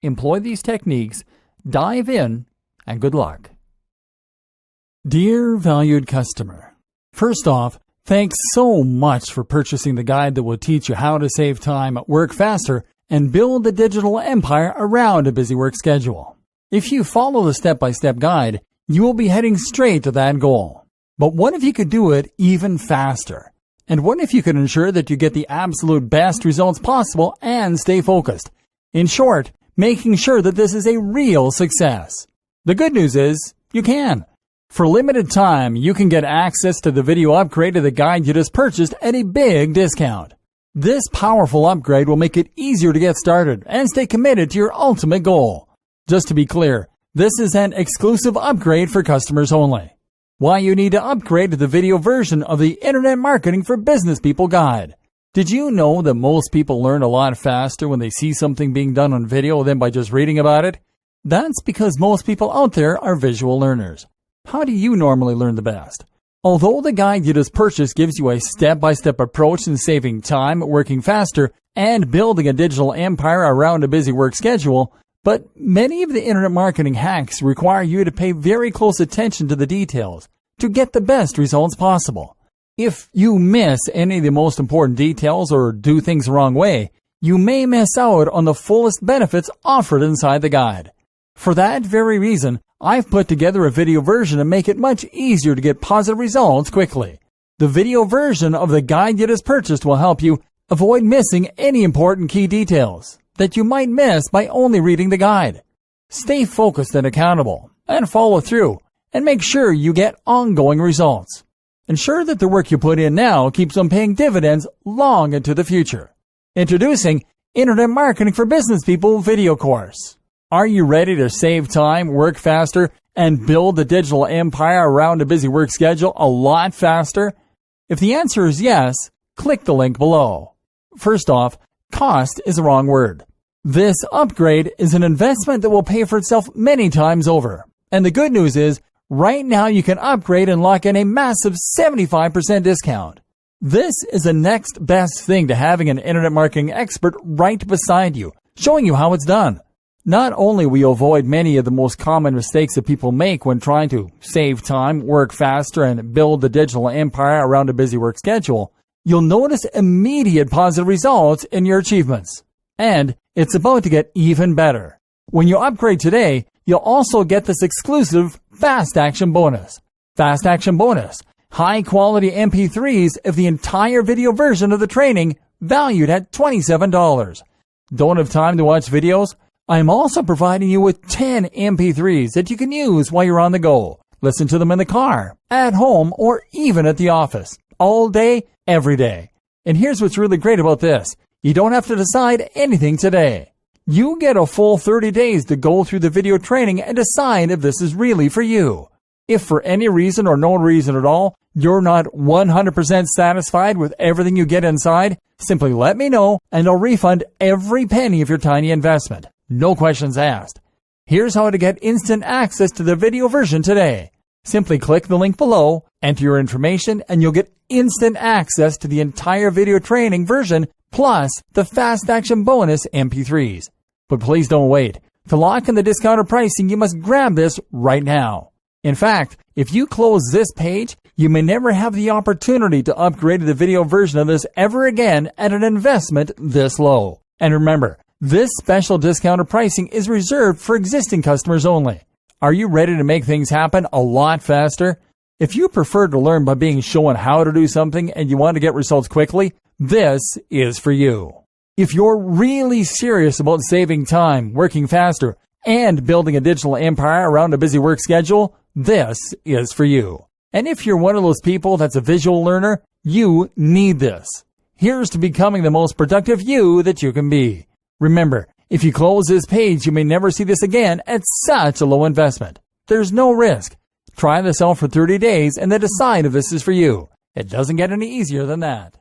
Employ these techniques, dive in, and good luck. Dear valued customer, first off, thanks so much for purchasing the guide that will teach you how to save time, work faster, and build a digital empire around a busy work schedule. If you follow the step-by-step guide, you will be heading straight to that goal. But what if you could do it even faster? And what if you could ensure that you get the absolute best results possible and stay focused? In short, making sure that this is a real success. The good news is, you can. For limited time, you can get access to the video upgrade of the guide you just purchased at a big discount. This powerful upgrade will make it easier to get started and stay committed to your ultimate goal. Just to be clear, This is an exclusive upgrade for customers only. Why you need to upgrade to the video version of the Internet Marketing for Business People guide. Did you know that most people learn a lot faster when they see something being done on video than by just reading about it? That's because most people out there are visual learners. How do you normally learn the best? Although the guide you just purchased gives you a step-by-step approach in saving time, working faster, and building a digital empire around a busy work schedule, but many of the internet marketing hacks require you to pay very close attention to the details to get the best results possible. If you miss any of the most important details or do things the wrong way, you may miss out on the fullest benefits offered inside the guide. For that very reason, I've put together a video version to make it much easier to get positive results quickly. The video version of the guide you just purchased will help you avoid missing any important key details that you might miss by only reading the guide. Stay focused and accountable, and follow through, and make sure you get ongoing results. Ensure that the work you put in now keeps on paying dividends long into the future. Introducing Internet Marketing for Business People video course. Are you ready to save time, work faster, and build a digital empire around a busy work schedule a lot faster? If the answer is yes, click the link below. First off, cost is the wrong word. This upgrade is an investment that will pay for itself many times over. And the good news is, right now you can upgrade and lock in a massive 75% discount. This is the next best thing to having an internet marketing expert right beside you, showing you how it's done. Not only will you avoid many of the most common mistakes that people make when trying to save time, work faster, and build the digital empire around a busy work schedule, you'll notice immediate positive results in your achievements. And it's about to get even better. When you upgrade today, you'll also get this exclusive Fast Action Bonus. Fast Action Bonus. High quality MP3s of the entire video version of the training, valued at $27. Don't have time to watch videos? I'm also providing you with 10 MP3s that you can use while you're on the go. Listen to them in the car, at home, or even at the office. All day, every day. And here's what's really great about this. You don't have to decide anything today. You get a full 30 days to go through the video training and decide if this is really for you. If for any reason or no reason at all, you're not 100% satisfied with everything you get inside, simply let me know and I'll refund every penny of your tiny investment. No questions asked. Here's how to get instant access to the video version today. Simply click the link below, enter your information, and you'll get instant access to the entire video training version plus the Fast Action Bonus MP3s. But please don't wait. To lock in the discounted pricing, you must grab this right now. In fact, if you close this page, you may never have the opportunity to upgrade to the video version of this ever again at an investment this low. And remember, this special discounted pricing is reserved for existing customers only. Are you ready to make things happen a lot faster? If you prefer to learn by being shown how to do something and you want to get results quickly, this is for you. If you're really serious about saving time, working faster, and building a digital empire around a busy work schedule, this is for you. And if you're one of those people that's a visual learner, you need this. Here's to becoming the most productive you that you can be. Remember, if you close this page, you may never see this again at such a low investment. There's no risk. Try this out for 30 days and then decide if this is for you. It doesn't get any easier than that.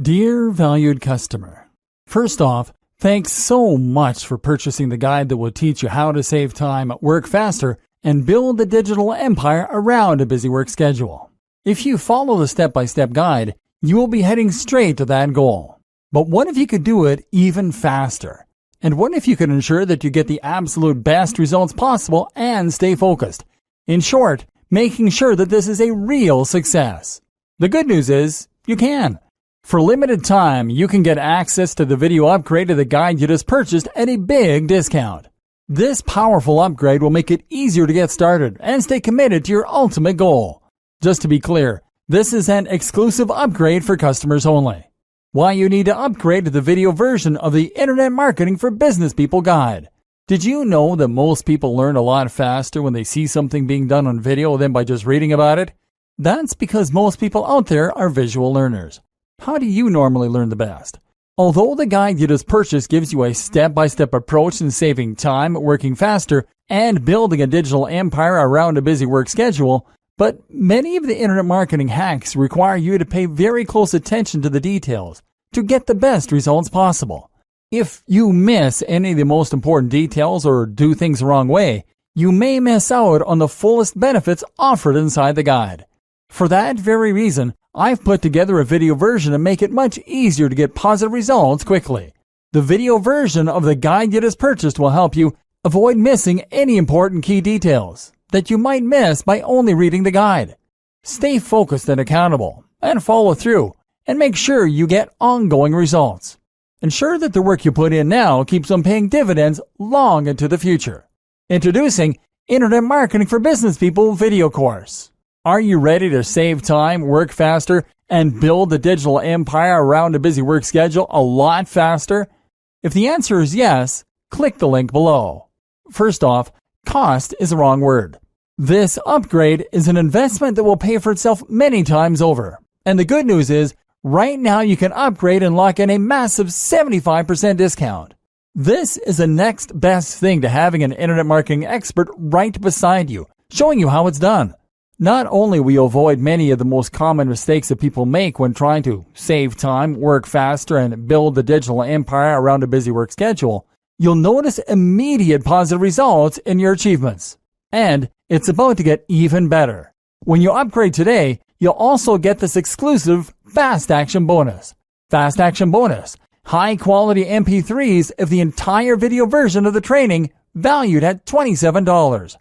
Dear valued customer, first off, thanks so much for purchasing the guide that will teach you how to save time, work faster, and build a digital empire around a busy work schedule. If you follow the step-by-step guide, you will be heading straight to that goal. But what if you could do it even faster? And what if you could ensure that you get the absolute best results possible and stay focused? In short, making sure that this is a real success. The good news is, you can. For limited time, you can get access to the video upgrade to the guide you just purchased at a big discount. This powerful upgrade will make it easier to get started and stay committed to your ultimate goal. Just to be clear, this is an exclusive upgrade for customers only. Why you need to upgrade to the video version of the Internet Marketing for Business People guide. Did you know that most people learn a lot faster when they see something being done on video than by just reading about it? That's because most people out there are visual learners. How do you normally learn the best? Although the guide you just purchased gives you a step-by-step approach in saving time, working faster, and building a digital empire around a busy work schedule, but many of the internet marketing hacks require you to pay very close attention to the details to get the best results possible. If you miss any of the most important details or do things the wrong way, you may miss out on the fullest benefits offered inside the guide. For that very reason, I've put together a video version to make it much easier to get positive results quickly. The video version of the guide you just purchased will help you avoid missing any important key details that you might miss by only reading the guide. Stay focused and accountable, and follow through, and make sure you get ongoing results. Ensure that the work you put in now keeps on paying dividends long into the future. Introducing Internet Marketing for Business People video course. Are you ready to save time, work faster, and build a digital empire around a busy work schedule a lot faster? If the answer is yes, click the link below. First off, cost is the wrong word. This upgrade is an investment that will pay for itself many times over. And the good news is, right now you can upgrade and lock in a massive 75% discount. This is the next best thing to having an internet marketing expert right beside you, showing you how it's done. Not only will you avoid many of the most common mistakes that people make when trying to save time, work faster, and build the digital empire around a busy work schedule, you'll notice immediate positive results in your achievements. And it's about to get even better. When you upgrade today, you'll also get this exclusive Fast Action Bonus. Fast Action Bonus. High-quality MP3s of the entire video version of the training, valued at $27.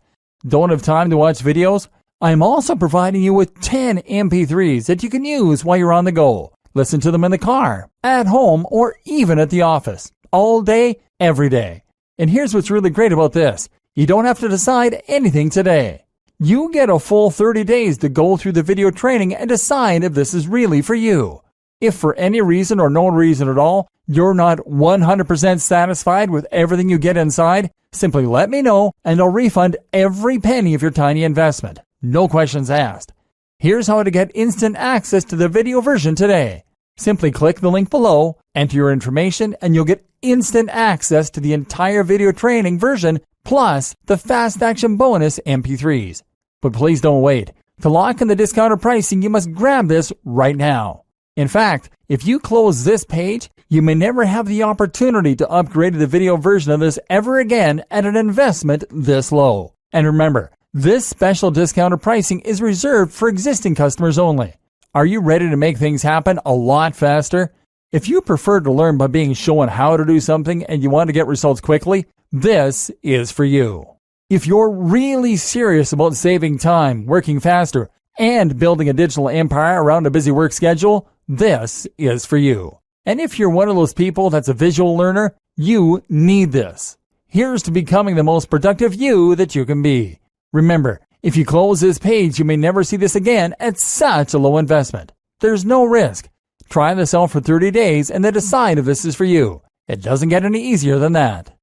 Don't have time to watch videos? I'm also providing you with 10 MP3s that you can use while you're on the go. Listen to them in the car, at home, or even at the office. All day, every day. And here's what's really great about this. You don't have to decide anything today. You get a full 30 days to go through the video training and decide if this is really for you. If for any reason or no reason at all, you're not 100% satisfied with everything you get inside, simply let me know and I'll refund every penny of your tiny investment. No questions asked. Here's how to get instant access to the video version today. Simply click the link below, enter your information, and you'll get instant access to the entire video training version plus the Fast Action Bonus MP3s. But please don't wait. To lock in the discounted pricing, you must grab this right now. In fact, if you close this page, you may never have the opportunity to upgrade to the video version of this ever again at an investment this low. And remember, this special discounted pricing is reserved for existing customers only. Are you ready to make things happen a lot faster? If you prefer to learn by being shown how to do something and you want to get results quickly, this is for you. If you're really serious about saving time, working faster, and building a digital empire around a busy work schedule, this is for you. And if you're one of those people that's a visual learner, you need this. Here's to becoming the most productive you that you can be. Remember, if you close this page, you may never see this again at such a low investment. There's no risk. Try this out for 30 days and then decide if this is for you. It doesn't get any easier than that.